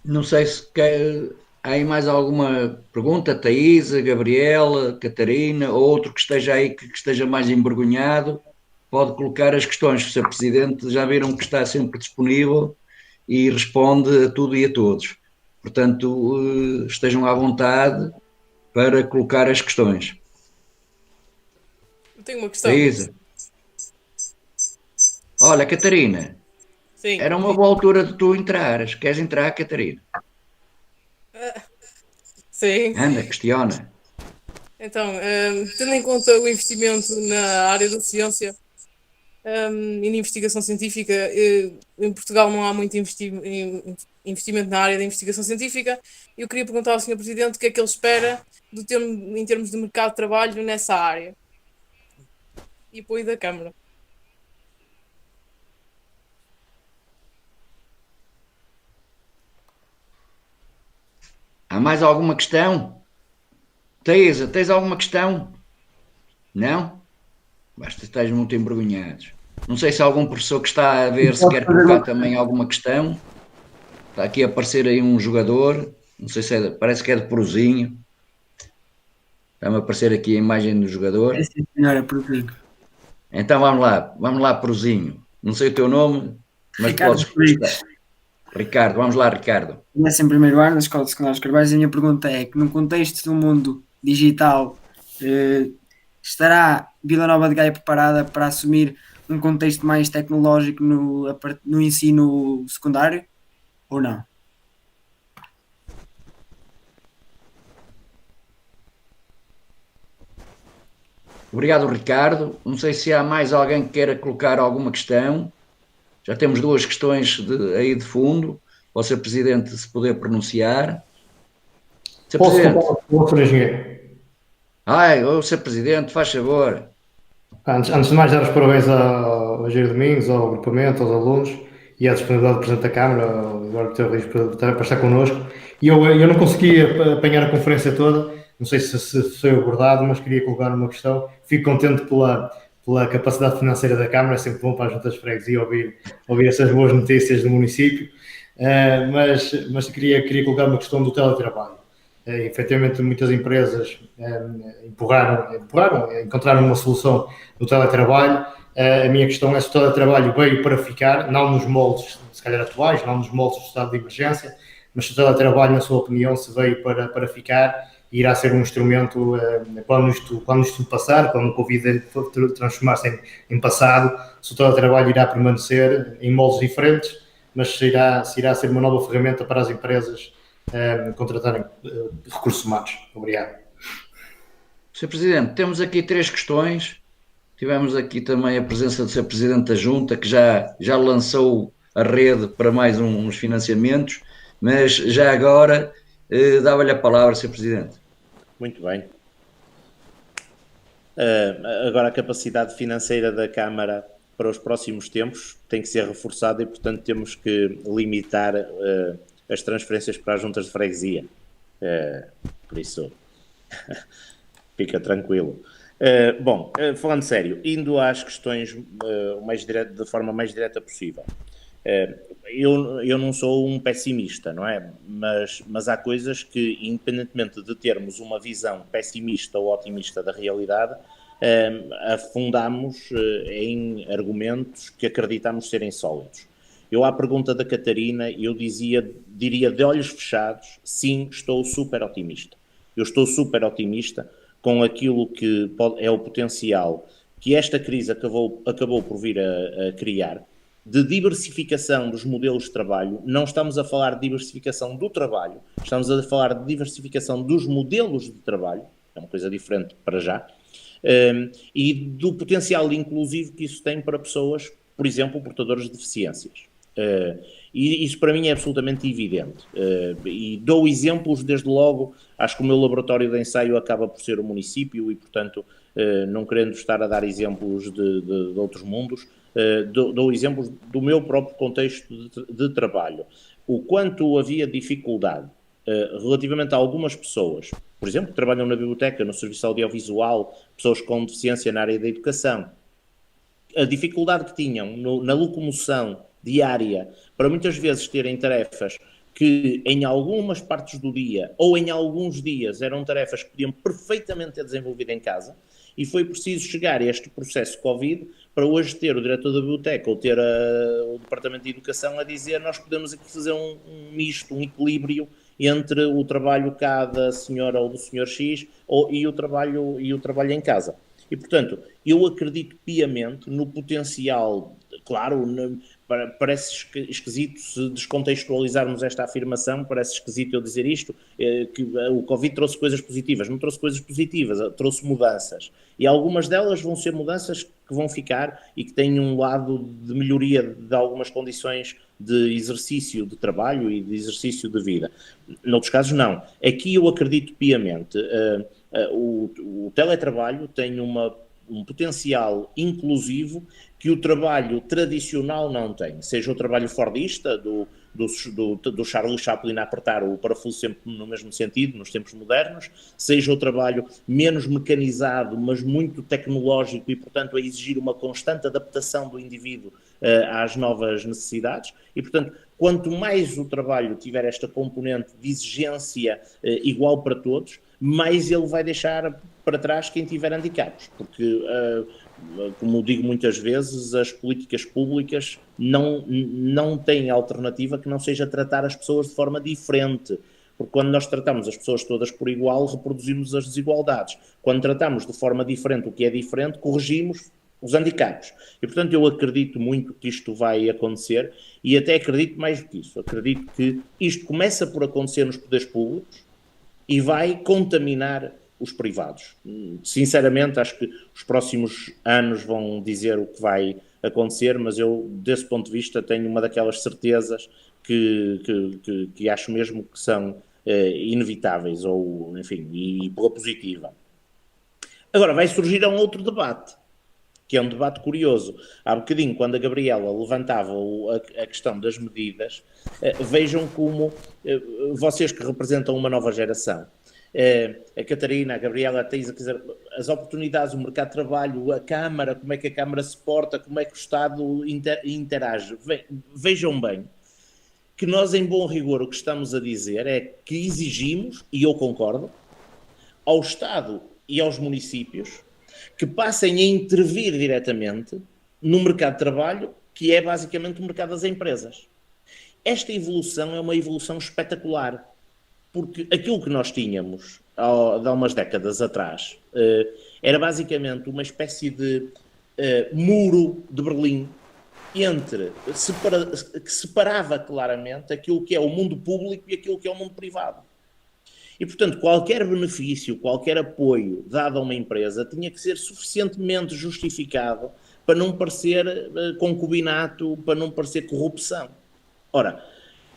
Não sei se há aí mais alguma pergunta, Taísa, Gabriela, Catarina, ou outro que esteja aí que esteja mais envergonhado, pode colocar as questões. O Sr. Presidente já viram que está sempre disponível e responde a tudo e a todos. Portanto, estejam à vontade para colocar as questões. Eu tenho uma questão. Taísa. Olha, Catarina. Sim. Era uma boa altura de tu entrares. Queres entrar, Catarina? Sim. Anda, questiona. Então, tendo em conta o investimento na área da ciência e na investigação científica, em Portugal não há muito investimento na área da investigação científica. Eu queria perguntar ao Sr. Presidente o que é que ele espera em termos de mercado de trabalho nessa área e apoio da Câmara. Há mais alguma questão? Taísa, tens alguma questão? Não? Basta estar muito envergonhados. Não sei se há algum professor que está a ver se quer colocar também alguma questão. Está aqui a aparecer aí um jogador. Não sei se parece que é de Porozinho. Está-me a aparecer aqui a imagem do jogador. É sim, senhora, Porozinho. Então vamos lá, Porozinho. Não sei o teu nome, mas Ricardo podes... Ricardo, vamos lá, Ricardo. Começo em primeiro ano na Escola de Secundários Carvalhais e a minha pergunta é que, no contexto do mundo digital, estará Vila Nova de Gaia preparada para assumir um contexto mais tecnológico no ensino secundário ou não? Obrigado, Ricardo. Não sei se há mais alguém que queira colocar alguma questão. Já temos duas questões aí de fundo. O Sr. Presidente, se puder pronunciar. Sr. Posso Presidente. contar com o Sr. Engenheiro? Ai, o Sr. Presidente, faz favor. Antes de mais, dar os parabéns ao Jair Domingos, ao agrupamento, aos alunos e à disponibilidade do Presidente da Câmara, ao Eduardo Teu Rios, para estar connosco. E eu não consegui apanhar a conferência toda, não sei se foi abordado, mas queria colocar uma questão. Fico contente pela capacidade financeira da Câmara, é sempre bom para as juntas de freguesia ouvir essas boas notícias do município, mas queria colocar uma questão do teletrabalho. Efetivamente, muitas empresas encontraram uma solução no teletrabalho. A minha questão é se o teletrabalho veio para ficar, não nos moldes, se calhar atuais, não nos moldes do estado de emergência, mas se o teletrabalho, na sua opinião, se veio para ficar e irá ser um instrumento quando isto passar, quando o Covid transformar-se em passado, se o teletrabalho irá permanecer em moldes diferentes, mas se irá ser uma nova ferramenta para as empresas contratarem recursos humanos. Obrigado. Sr. Presidente, temos aqui 3 questões. Tivemos aqui também a presença do Sr. Presidente da Junta, que já lançou a rede para mais uns financiamentos, mas já agora dava-lhe a palavra, Sr. Presidente. Muito bem. Agora a capacidade financeira da Câmara para os próximos tempos tem que ser reforçada e, portanto, temos que limitar as transferências para as juntas de freguesia. Por isso, fica tranquilo. Bom, falando sério, indo às questões da forma mais direta possível. Eu não sou um pessimista, não é? Mas há coisas que, independentemente de termos uma visão pessimista ou otimista da realidade, afundamos em argumentos que acreditamos serem sólidos. Eu, à pergunta da Catarina, eu diria de olhos fechados, sim, estou super otimista. Eu estou super otimista com aquilo que é o potencial que esta crise acabou por vir a criar, de diversificação dos modelos de trabalho. Não estamos a falar de diversificação do trabalho, estamos a falar de diversificação dos modelos de trabalho, é uma coisa diferente para já, e do potencial inclusivo que isso tem para pessoas, por exemplo, portadores de deficiências. E isso para mim é absolutamente evidente. E dou exemplos, desde logo, acho que o meu laboratório de ensaio acaba por ser o município e, portanto, não querendo estar a dar exemplos de outros mundos, dou exemplos do meu próprio contexto de trabalho. O quanto havia dificuldade relativamente a algumas pessoas, por exemplo, que trabalham na biblioteca, no serviço audiovisual, pessoas com deficiência na área da educação, a dificuldade que tinham na locomoção diária, para muitas vezes terem tarefas que em algumas partes do dia ou em alguns dias eram tarefas que podiam perfeitamente ter desenvolvido em casa, e foi preciso chegar a este processo Covid para hoje ter o diretor da biblioteca ou ter o departamento de educação a dizer: nós podemos aqui fazer um misto, um equilíbrio entre o trabalho cá da senhora ou do senhor X e o trabalho em casa. E, portanto, eu acredito piamente no potencial. Claro, parece esquisito se descontextualizarmos esta afirmação, parece esquisito eu dizer isto, que o Covid trouxe coisas positivas. Não trouxe coisas positivas, trouxe mudanças. E algumas delas vão ser mudanças que vão ficar e que têm um lado de melhoria de algumas condições de exercício de trabalho e de exercício de vida. Noutros casos, não. Aqui eu acredito piamente. O teletrabalho tem um potencial inclusivo que o trabalho tradicional não tem, seja o trabalho fordista do Charles Chaplin a apertar o parafuso sempre no mesmo sentido, nos tempos modernos, seja o trabalho menos mecanizado, mas muito tecnológico e, portanto, a exigir uma constante adaptação do indivíduo às novas necessidades. E, portanto, quanto mais o trabalho tiver esta componente de exigência igual para todos, mais ele vai deixar para trás quem tiver handicaps, porque, como digo muitas vezes, as políticas públicas não têm alternativa que não seja tratar as pessoas de forma diferente, porque quando nós tratamos as pessoas todas por igual, reproduzimos as desigualdades. Quando tratamos de forma diferente o que é diferente, corrigimos os handicaps. E, portanto, eu acredito muito que isto vai acontecer e até acredito mais do que isso. Acredito que isto começa por acontecer nos poderes públicos e vai contaminar os privados. Sinceramente, acho que os próximos anos vão dizer o que vai acontecer, mas eu, desse ponto de vista, tenho uma daquelas certezas que acho mesmo que são inevitáveis, ou, enfim, e pela positiva. Agora, vai surgir um outro debate, que é um debate curioso. Há bocadinho, quando a Gabriela levantava a questão das medidas, vejam como vocês que representam uma nova geração, a Catarina, a Gabriela, as oportunidades, o mercado de trabalho, a Câmara, como é que a Câmara se porta, como é que o Estado interage. Vejam bem que nós, em bom rigor, o que estamos a dizer é que exigimos, e eu concordo, ao Estado e aos municípios que passem a intervir diretamente no mercado de trabalho, que é basicamente o mercado das empresas. Esta evolução é uma evolução espetacular, porque aquilo que nós tínhamos há umas décadas atrás era basicamente uma espécie de muro de Berlim que separava claramente aquilo que é o mundo público e aquilo que é o mundo privado. E, portanto, qualquer benefício, qualquer apoio dado a uma empresa tinha que ser suficientemente justificado para não parecer concubinato, para não parecer corrupção. Ora,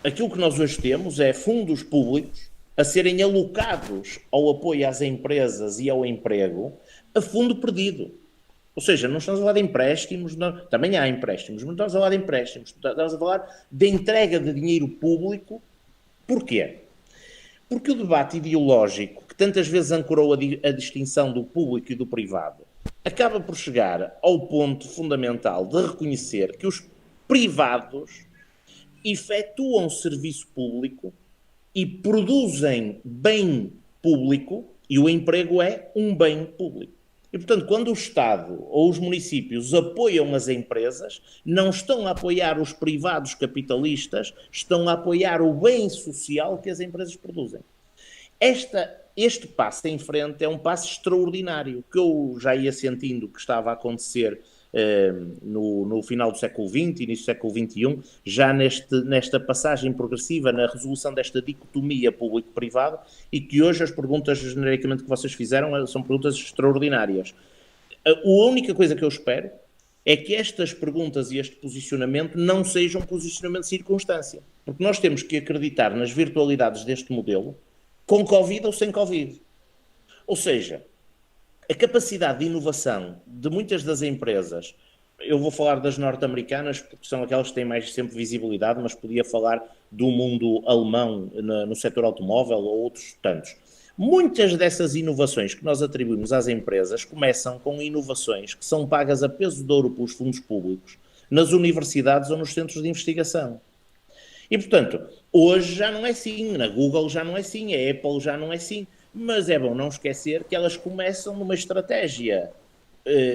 aquilo que nós hoje temos é fundos públicos a serem alocados ao apoio às empresas e ao emprego a fundo perdido. Ou seja, não estamos a falar de empréstimos, também há empréstimos, mas não estamos a falar de empréstimos, estamos a falar de entrega de dinheiro público. Porquê? Porque o debate ideológico, que tantas vezes ancorou a distinção do público e do privado, acaba por chegar ao ponto fundamental de reconhecer que os privados efetuam serviço público e produzem bem público, e o emprego é um bem público. E, portanto, quando o Estado ou os municípios apoiam as empresas, não estão a apoiar os privados capitalistas, estão a apoiar o bem social que as empresas produzem. Este passo em frente é um passo extraordinário, que eu já ia sentindo que estava a acontecer no final do século XX, início do século XXI, já nesta passagem progressiva, na resolução desta dicotomia público-privado, e que hoje as perguntas genericamente que vocês fizeram são perguntas extraordinárias. A única coisa que eu espero é que estas perguntas e este posicionamento não sejam posicionamento de circunstância, porque nós temos que acreditar nas virtualidades deste modelo, com Covid ou sem Covid. Ou seja, a capacidade de inovação de muitas das empresas, eu vou falar das norte-americanas, porque são aquelas que têm mais sempre visibilidade, mas podia falar do mundo alemão no setor automóvel ou outros tantos. Muitas dessas inovações que nós atribuímos às empresas começam com inovações que são pagas a peso de ouro pelos fundos públicos nas universidades ou nos centros de investigação. E, portanto, hoje já não é assim, na Google já não é assim, a Apple já não é assim, mas é bom não esquecer que elas começam numa estratégia,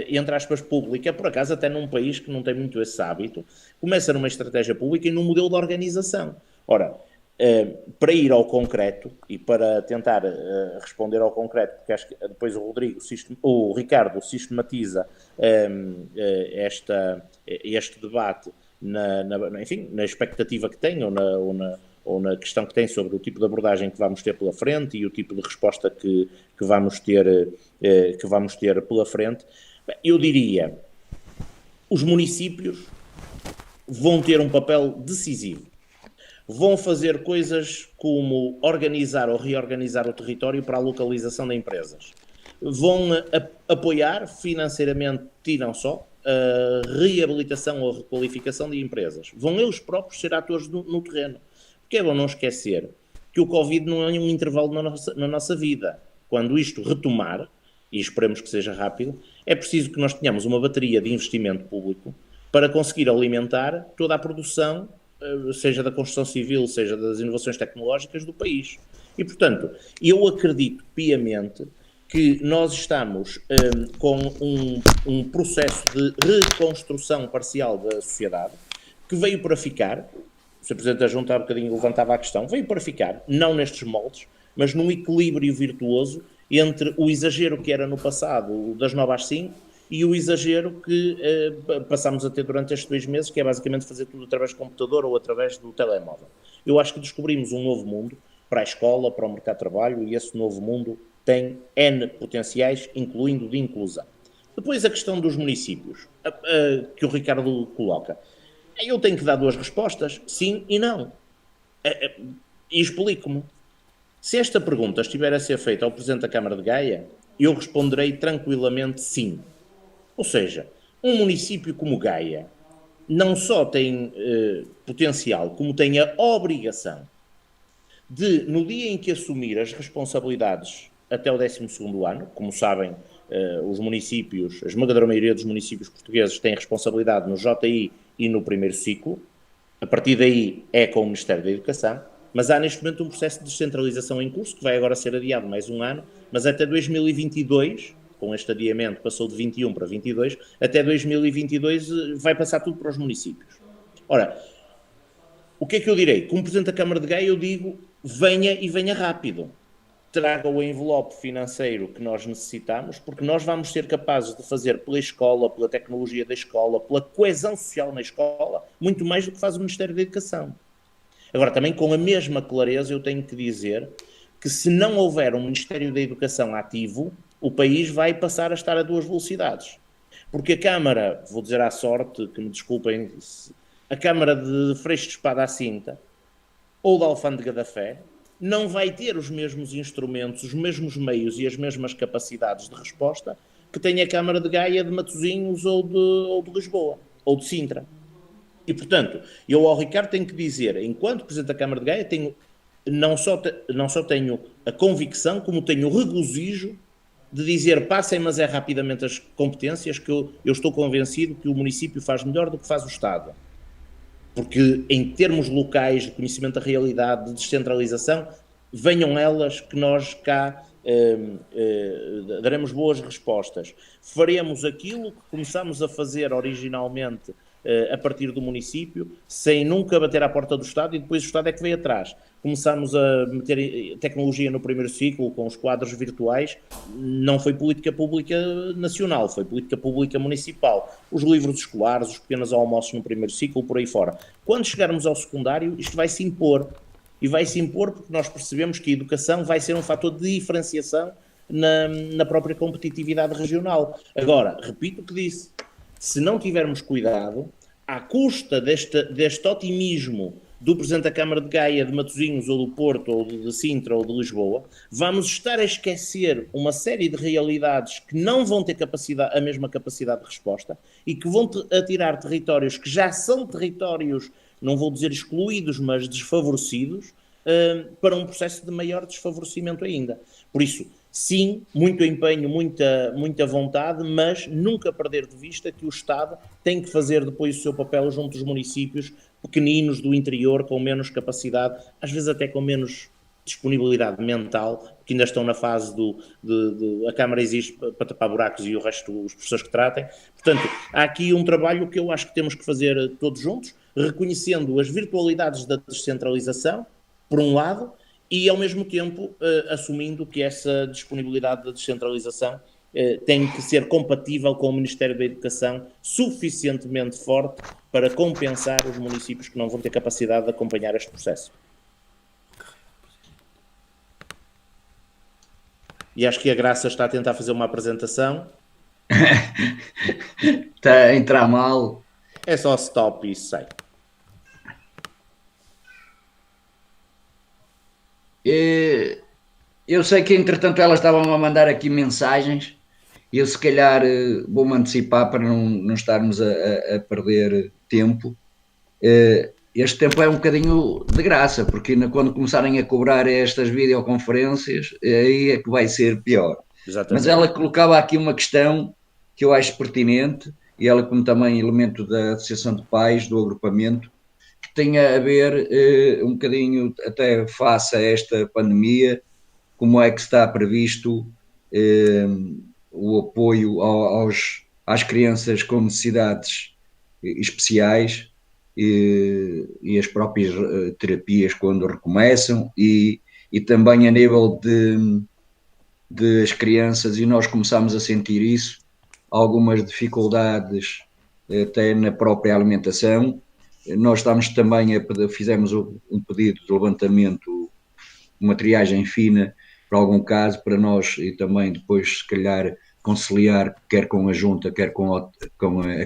entre aspas, pública, por acaso até num país que não tem muito esse hábito, começa numa estratégia pública e num modelo de organização. Ora, para ir ao concreto e para tentar responder ao concreto, porque acho que depois o Ricardo sistematiza este debate na expectativa que tem ou na questão que tem sobre o tipo de abordagem que vamos ter pela frente e o tipo de resposta que vamos ter pela frente, eu diria, os municípios vão ter um papel decisivo. Vão fazer coisas como organizar ou reorganizar o território para a localização de empresas. Vão apoiar financeiramente e não só a reabilitação ou requalificação de empresas. Vão eles próprios ser atores no terreno. Porque é bom não esquecer que o Covid não é um intervalo na nossa vida. Quando isto retomar, e esperemos que seja rápido, é preciso que nós tenhamos uma bateria de investimento público para conseguir alimentar toda a produção, seja da construção civil, seja das inovações tecnológicas do país. E, portanto, eu acredito piamente que nós estamos com um processo de reconstrução parcial da sociedade que veio para ficar. O Sr. Presidente da Junta há bocadinho levantava a questão, veio para ficar, não nestes moldes, mas num equilíbrio virtuoso entre o exagero que era no passado, das 9 às 5, e o exagero que passámos a ter durante estes 2 meses, que é basicamente fazer tudo através do computador ou através do telemóvel. Eu acho que descobrimos um novo mundo para a escola, para o mercado de trabalho, e esse novo mundo tem N potenciais, incluindo de inclusão. Depois a questão dos municípios, que o Ricardo coloca. Eu tenho que dar duas respostas, sim e não. E explico-me. Se esta pergunta estiver a ser feita ao Presidente da Câmara de Gaia, eu responderei tranquilamente sim. Ou seja, um município como Gaia não só tem potencial, como tem a obrigação de, no dia em que assumir as responsabilidades até o 12º ano, como sabem, os municípios, a esmagadora maioria dos municípios portugueses têm responsabilidade no JI e no primeiro ciclo, a partir daí é com o Ministério da Educação, mas há neste momento um processo de descentralização em curso, que vai agora ser adiado mais um ano, mas até 2022, com este adiamento passou de 21 para 22, até 2022 vai passar tudo para os municípios. Ora, o que é que eu direi? Como Presidente da Câmara de Gaia eu digo, venha e venha rápido. Traga o envelope financeiro que nós necessitamos, porque nós vamos ser capazes de fazer pela escola, pela tecnologia da escola, pela coesão social na escola, muito mais do que faz o Ministério da Educação. Agora, também com a mesma clareza eu tenho que dizer que se não houver um Ministério da Educação ativo, o país vai passar a estar a duas velocidades. Porque a Câmara, vou dizer à sorte, que me desculpem, a Câmara de Freixo de Espada à Cinta ou da Alfândega da Fé não vai ter os mesmos instrumentos, os mesmos meios e as mesmas capacidades de resposta que tem a Câmara de Gaia, de Matosinhos ou de Lisboa, ou de Sintra. E, portanto, eu ao Ricardo tenho que dizer, enquanto Presidente da Câmara de Gaia, não só tenho a convicção, como tenho o regozijo de dizer, passem, mas rapidamente as competências, que eu estou convencido que o município faz melhor do que faz o Estado. Porque em termos locais, de conhecimento da realidade, de descentralização, venham elas que nós cá daremos boas respostas. Faremos aquilo que começámos a fazer originalmente a partir do município, sem nunca bater à porta do Estado, e depois o Estado é que veio atrás. Começámos a meter tecnologia no primeiro ciclo, com os quadros virtuais, não foi política pública nacional, foi política pública municipal. Os livros escolares, os pequenos almoços no primeiro ciclo, por aí fora. Quando chegarmos ao secundário, isto vai se impor. E vai se impor porque nós percebemos que a educação vai ser um fator de diferenciação na própria competitividade regional. Agora, repito o que disse, se não tivermos cuidado, à custa deste otimismo do Presidente da Câmara de Gaia, de Matosinhos, ou do Porto, ou de Sintra, ou de Lisboa, vamos estar a esquecer uma série de realidades que não vão ter a mesma capacidade de resposta e que vão atirar territórios que já são territórios, não vou dizer excluídos, mas desfavorecidos, para um processo de maior desfavorecimento ainda. Por isso, sim, muito empenho, muita vontade, mas nunca perder de vista que o Estado tem que fazer depois o seu papel junto dos municípios pequeninos do interior, com menos capacidade, às vezes até com menos disponibilidade mental, que ainda estão na fase a Câmara existe para tapar buracos e o resto os professores que tratem. Portanto, há aqui um trabalho que eu acho que temos que fazer todos juntos, reconhecendo as virtualidades da descentralização, por um lado, e ao mesmo tempo assumindo que essa disponibilidade da descentralização tem que ser compatível com o Ministério da Educação suficientemente forte para compensar os municípios que não vão ter capacidade de acompanhar este processo. E acho que a Graça está a tentar fazer uma apresentação. Está a entrar mal. É só stop e sai. Eu sei que, entretanto, elas estavam a mandar aqui mensagens. Eu, se calhar, vou-me antecipar para não estarmos a perder tempo. Este tempo é um bocadinho de graça, porque quando começarem a cobrar estas videoconferências, aí é que vai ser pior. Exatamente. Mas ela colocava aqui uma questão que eu acho pertinente, e ela, como também elemento da Associação de Pais, do agrupamento, que tem a ver um bocadinho, até face a esta pandemia, como é que está previsto o apoio às crianças com necessidades especiais e as próprias terapias quando recomeçam, e também a nível de as crianças, e nós começamos a sentir isso, algumas dificuldades até na própria alimentação. Nós estamos também fizemos um pedido de levantamento, uma triagem fina para algum caso, para nós e também depois, se calhar, conciliar, quer com a Junta, quer com a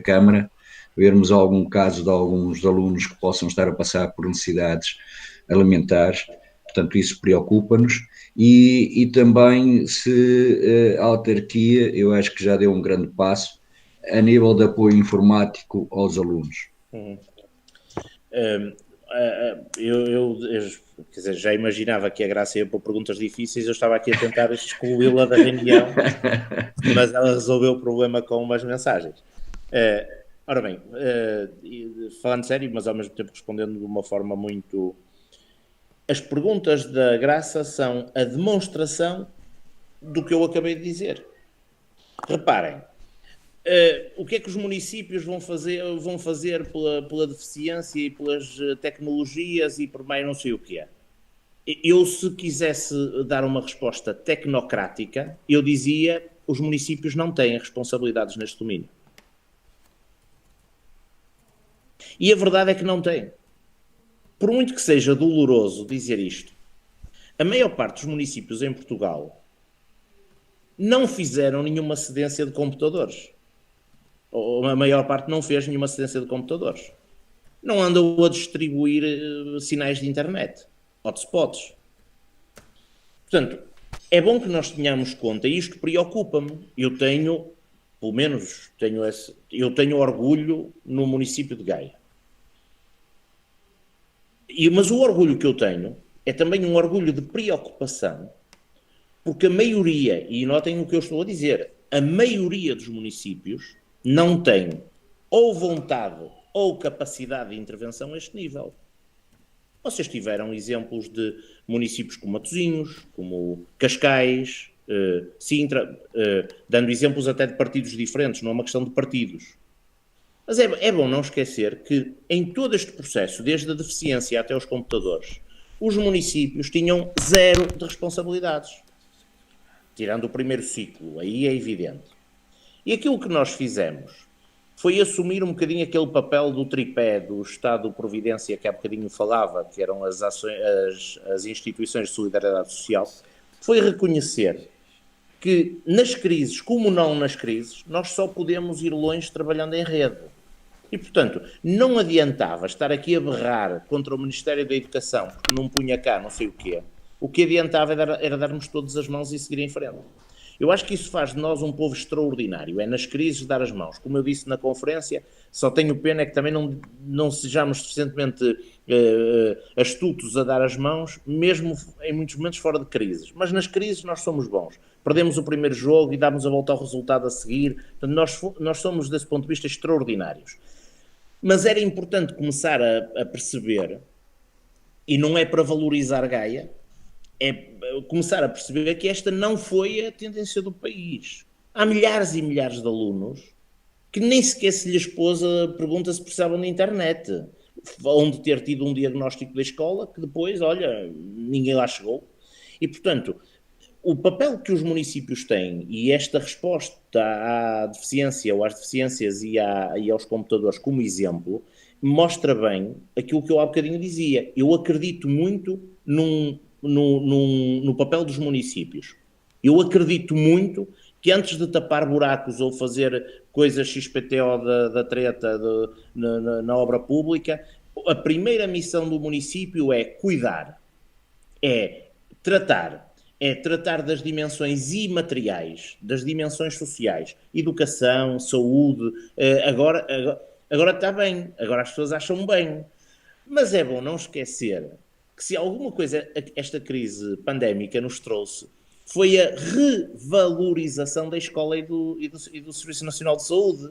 Câmara, vermos algum caso de alguns alunos que possam estar a passar por necessidades alimentares. Portanto, isso preocupa-nos, e também se a autarquia, eu acho que já deu um grande passo a nível de apoio informático aos alunos. Eu quer dizer, já imaginava que a Graça ia pôr perguntas difíceis, eu estava aqui a tentar excluí-la da reunião, mas ela resolveu o problema com umas mensagens. Ora bem, falando sério, mas ao mesmo tempo respondendo de uma forma muito... As perguntas da Graça são a demonstração do que eu acabei de dizer. Reparem, o que é que os municípios vão fazer pela deficiência e pelas tecnologias e por mais não sei o que é. Eu, se quisesse dar uma resposta tecnocrática, eu dizia: os municípios não têm responsabilidades neste domínio. E a verdade é que não têm. Por muito que seja doloroso dizer isto, a maior parte dos municípios em Portugal não fizeram nenhuma cedência de computadores. Ou a maior parte não fez nenhuma cedência de computadores. Não andam a distribuir sinais de internet, hotspots. Portanto, é bom que nós tenhamos conta, e isto preocupa-me. Eu tenho, pelo menos, eu tenho orgulho no município de Gaia. Mas o orgulho que eu tenho é também um orgulho de preocupação, porque a maioria, e notem o que eu estou a dizer, a maioria dos municípios não tem ou vontade ou capacidade de intervenção a este nível. Vocês tiveram exemplos de municípios como Matosinhos, como Cascais, Sintra, dando exemplos até de partidos diferentes, não é uma questão de partidos. Mas é bom não esquecer que em todo este processo, desde a deficiência até os computadores, os municípios tinham zero de responsabilidades. Tirando o primeiro ciclo, aí é evidente. E aquilo que nós fizemos foi assumir um bocadinho aquele papel do tripé do Estado de Providência que há bocadinho falava, que eram as instituições de solidariedade social, foi reconhecer que nas crises, como não nas crises, nós só podemos ir longe trabalhando em rede. E, portanto, não adiantava estar aqui a berrar contra o Ministério da Educação, porque não punha cá não sei o quê. O que adiantava era darmos todas as mãos e seguir em frente. Eu acho que isso faz de nós um povo extraordinário, é nas crises dar as mãos. Como eu disse na conferência, só tenho pena é que também não sejamos suficientemente astutos a dar as mãos, mesmo em muitos momentos fora de crises. Mas nas crises nós somos bons. Perdemos o primeiro jogo e damos a volta ao resultado a seguir. Portanto, nós somos, desse ponto de vista, extraordinários. Mas era importante começar a perceber, e não é para valorizar Gaia, é começar a perceber que esta não foi a tendência do país. Há milhares e milhares de alunos que nem sequer se lhes pôs a pergunta se precisavam de internet, onde ter tido um diagnóstico da escola que depois, olha, ninguém lá chegou. E, portanto, o papel que os municípios têm e esta resposta à deficiência ou às deficiências e aos computadores como exemplo, mostra bem aquilo que eu há bocadinho dizia. Eu acredito muito no papel dos municípios. Eu acredito muito que antes de tapar buracos ou fazer coisas XPTO da treta na obra pública, a primeira missão do município é cuidar, é tratar das dimensões imateriais, das dimensões sociais, educação, saúde. Agora está bem, agora as pessoas acham bem. Mas é bom não esquecer que se alguma coisa esta crise pandémica nos trouxe foi a revalorização da escola e do Serviço Nacional de Saúde.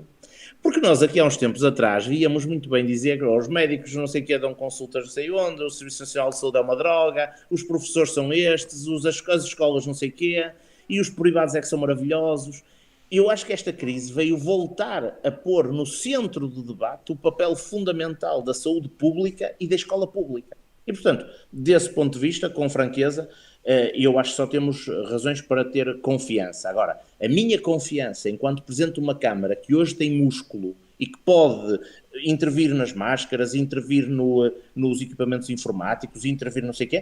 Porque nós aqui há uns tempos atrás víamos muito bem dizer que os médicos não sei o que dão consultas não sei onde, o Serviço Nacional de Saúde é uma droga, os professores são estes, as escolas não sei o quê, e os privados é que são maravilhosos. Eu acho que esta crise veio voltar a pôr no centro do debate o papel fundamental da saúde pública e da escola pública. E, portanto, desse ponto de vista, com franqueza, eu acho que só temos razões para ter confiança. Agora, a minha confiança enquanto Presidente de uma Câmara que hoje tem músculo e que pode intervir nas máscaras, intervir nos equipamentos informáticos, intervir não sei o quê,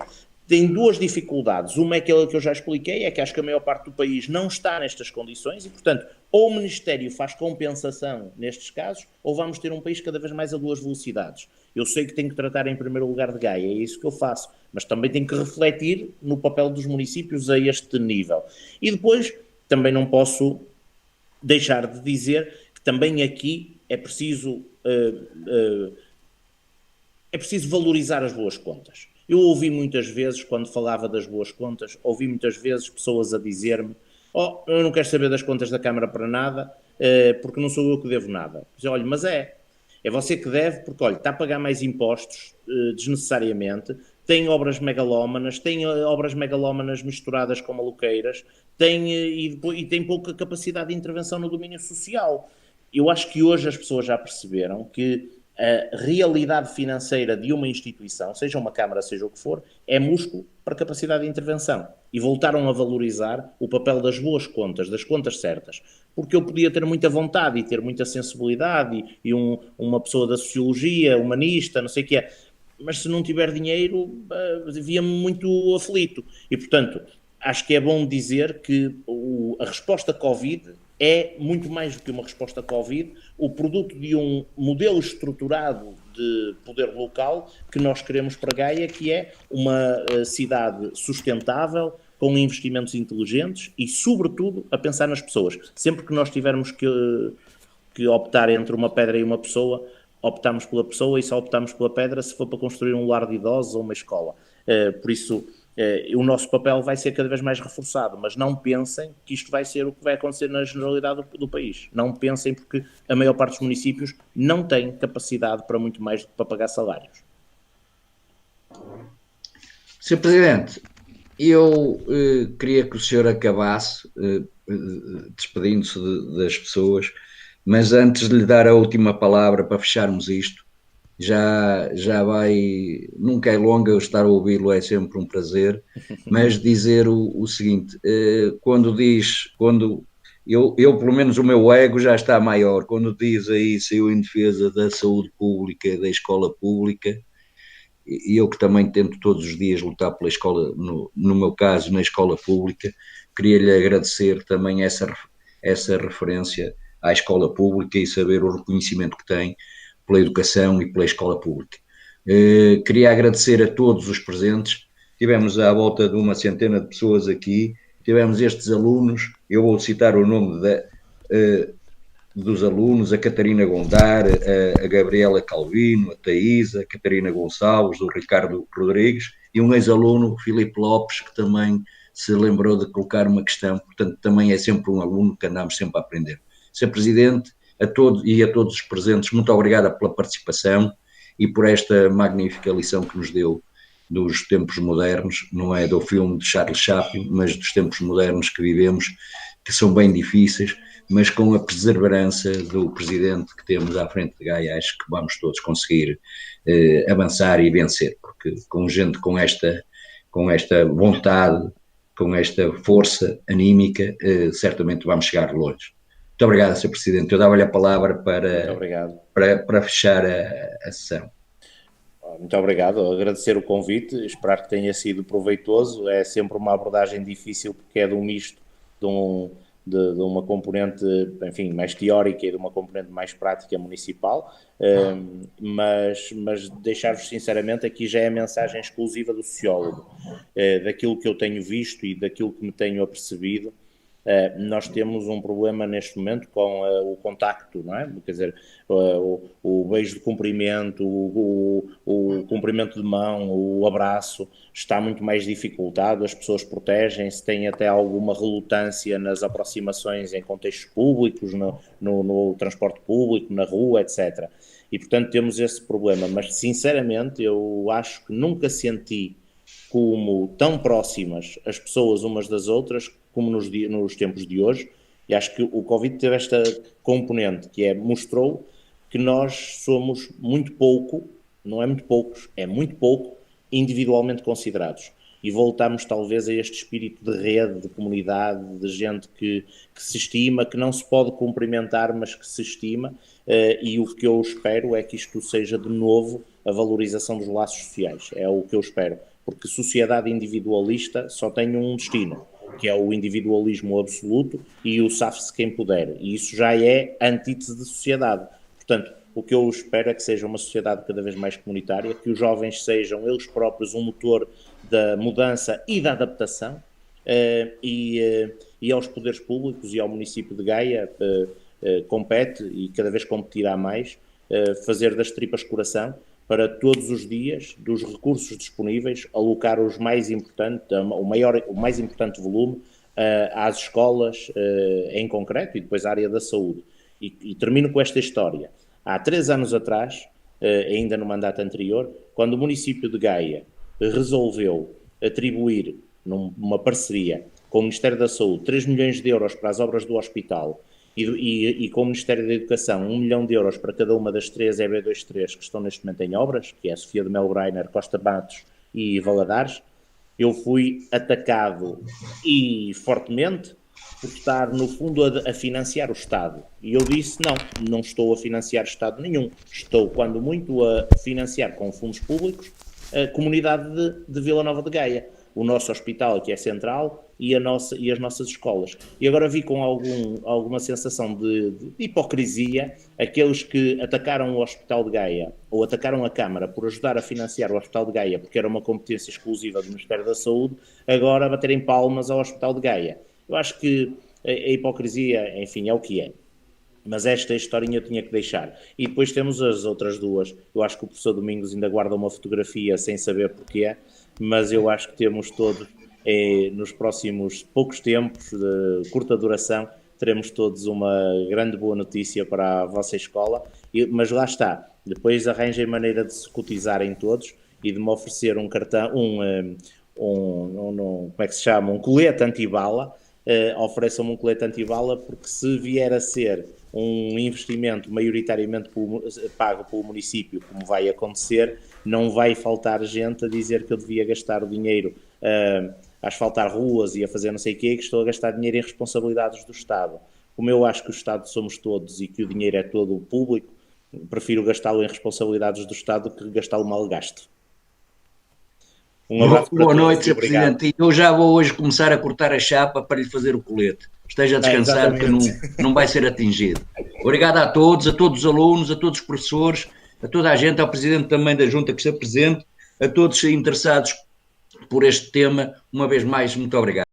tem duas dificuldades. Uma é aquela que eu já expliquei, é que acho que a maior parte do país não está nestas condições e, portanto, ou o Ministério faz compensação nestes casos, ou vamos ter um país cada vez mais a duas velocidades. Eu sei que tenho que tratar em primeiro lugar de Gaia, é isso que eu faço, mas também tenho que refletir no papel dos municípios a este nível. E depois, também não posso deixar de dizer que também aqui é preciso valorizar as boas contas. Eu ouvi muitas vezes, quando falava das boas contas, ouvi muitas vezes pessoas a dizer-me: eu não quero saber das contas da Câmara para nada, porque não sou eu que devo nada. Olha, mas é você que deve, porque olha, está a pagar mais impostos desnecessariamente, tem obras megalómanas, misturadas com maluqueiras, e tem pouca capacidade de intervenção no domínio social. Eu acho que hoje as pessoas já perceberam que a realidade financeira de uma instituição, seja uma Câmara, seja o que for, é músculo para capacidade de intervenção. E voltaram a valorizar o papel das boas contas, das contas certas. Porque eu podia ter muita vontade e ter muita sensibilidade e uma pessoa da sociologia, humanista, não sei o que é, mas se não tiver dinheiro, via-me muito aflito. E, portanto, acho que é bom dizer que a resposta Covid é muito mais do que uma resposta Covid, o produto de um modelo estruturado de poder local que nós queremos para Gaia, que é uma cidade sustentável, com investimentos inteligentes e, sobretudo, a pensar nas pessoas. Sempre que nós tivermos que optar entre uma pedra e uma pessoa, optamos pela pessoa e só optamos pela pedra se for para construir um lar de idosos ou uma escola. Por isso, o nosso papel vai ser cada vez mais reforçado, mas não pensem que isto vai ser o que vai acontecer na generalidade do país. Não pensem, porque a maior parte dos municípios não tem capacidade para muito mais do que para pagar salários. Sr. Presidente, eu queria que o senhor acabasse despedindo-se das pessoas, mas antes de lhe dar a última palavra para fecharmos isto, já vai, nunca é longa, eu estar a ouvi-lo é sempre um prazer, mas dizer o seguinte, quando eu pelo menos o meu ego já está maior, quando diz aí saiu em defesa da saúde pública, da escola pública, e eu que também tento todos os dias lutar pela escola, no meu caso, na escola pública, queria-lhe agradecer também essa referência à escola pública e saber o reconhecimento que tem pela educação e pela escola pública. Queria agradecer a todos os presentes, tivemos à volta de uma centena de pessoas aqui, tivemos estes alunos, eu vou citar o nome dos alunos, a Catarina Gondar, a Gabriela Calvino, a Taísa, a Catarina Gonçalves, o Ricardo Rodrigues e um ex-aluno, o Filipe Lopes, que também se lembrou de colocar uma questão, portanto também é sempre um aluno que andamos sempre a aprender. Sr. Presidente, a todos os presentes, muito obrigada pela participação e por esta magnífica lição que nos deu dos tempos modernos, não é do filme de Charles Chaplin, mas dos tempos modernos que vivemos, que são bem difíceis, mas com a perseverança do Presidente que temos à frente de Gaia, acho que vamos todos conseguir avançar e vencer, porque com gente com esta vontade, com esta força anímica, certamente vamos chegar longe. Muito obrigado, Sr. Presidente. Eu dava-lhe a palavra para fechar a sessão. Muito obrigado. Agradecer o convite, esperar que tenha sido proveitoso. É sempre uma abordagem difícil porque é de um misto de uma componente, enfim, mais teórica e de uma componente mais prática municipal, mas deixar-vos sinceramente, aqui já é a mensagem exclusiva do sociólogo, daquilo que eu tenho visto e daquilo que me tenho apercebido. Nós temos um problema neste momento com o contacto, não é? Quer dizer, o beijo de cumprimento, o cumprimento de mão, o abraço está muito mais dificultado, as pessoas protegem-se, têm até alguma relutância nas aproximações em contextos públicos, no transporte público, na rua, etc. E, portanto, temos esse problema, mas, sinceramente, eu acho que nunca senti como tão próximas as pessoas umas das outras como nos tempos de hoje, e acho que o Covid teve esta componente, que mostrou que nós somos muito pouco, não é muito poucos, é muito pouco individualmente considerados. E voltamos talvez a este espírito de rede, de comunidade, de gente que se estima, que não se pode cumprimentar, mas que se estima, e o que eu espero é que isto seja de novo a valorização dos laços sociais, é o que eu espero. porque sociedade individualista só tem um destino, que é o individualismo absoluto e o safe-se quem puder, e isso já é antítese de sociedade. Portanto, o que eu espero é que seja uma sociedade cada vez mais comunitária, que os jovens sejam eles próprios um motor da mudança e da adaptação, e aos poderes públicos e ao município de Gaia compete, e cada vez competirá mais, fazer das tripas coração para todos os dias, dos recursos disponíveis, alocar o mais importante volume às escolas em concreto e depois à área da saúde. E termino com esta história. Há 3 anos atrás, ainda no mandato anterior, quando o município de Gaia resolveu atribuir, numa parceria com o Ministério da Saúde, 3 milhões de euros para as obras do hospital e com o Ministério da Educação 1 milhão de euros para cada uma das 3 EB23 que estão neste momento em obras, que é a Sofia de Mel Breiner, Costa Matos e Valadares, eu fui atacado e fortemente por estar, no fundo, a financiar o Estado. E eu disse, não estou a financiar Estado nenhum. Estou, quando muito, a financiar com fundos públicos a comunidade de Vila Nova de Gaia. O nosso hospital, que é central, e as nossas escolas. E agora vi com alguma sensação de hipocrisia aqueles que atacaram o Hospital de Gaia, ou atacaram a Câmara por ajudar a financiar o Hospital de Gaia, porque era uma competência exclusiva do Ministério da Saúde, agora baterem palmas ao Hospital de Gaia. Eu acho que a hipocrisia, enfim, é o que é. Mas esta historinha eu tinha que deixar. E depois temos as outras duas. Eu acho que o professor Domingos ainda guarda uma fotografia sem saber porquê, mas eu acho que temos todos, nos próximos poucos tempos, de curta duração, teremos todos uma grande boa notícia para a vossa escola. Mas lá está, depois arranjem maneira de se cotizarem todos e de me oferecer um cartão, como é que se chama? Um colete antibala. Ofereçam-me um colete antibala, porque se vier a ser um investimento maioritariamente pago pelo município, como vai acontecer, não vai faltar gente a dizer que eu devia gastar o dinheiro a asfaltar ruas e a fazer não sei o quê, que estou a gastar dinheiro em responsabilidades do Estado. Como eu acho que o Estado somos todos e que o dinheiro é todo público, prefiro gastá-lo em responsabilidades do Estado do que gastá-lo mal gasto. Um abraço para Boa todos, noite, Sr. Presidente. Eu já vou hoje começar a cortar a chapa para lhe fazer o colete. Esteja descansado, que não vai ser atingido. Obrigado a todos os alunos, a todos os professores, a toda a gente, ao Presidente também da Junta que está presente, a todos interessados por este tema. Uma vez mais, muito obrigado.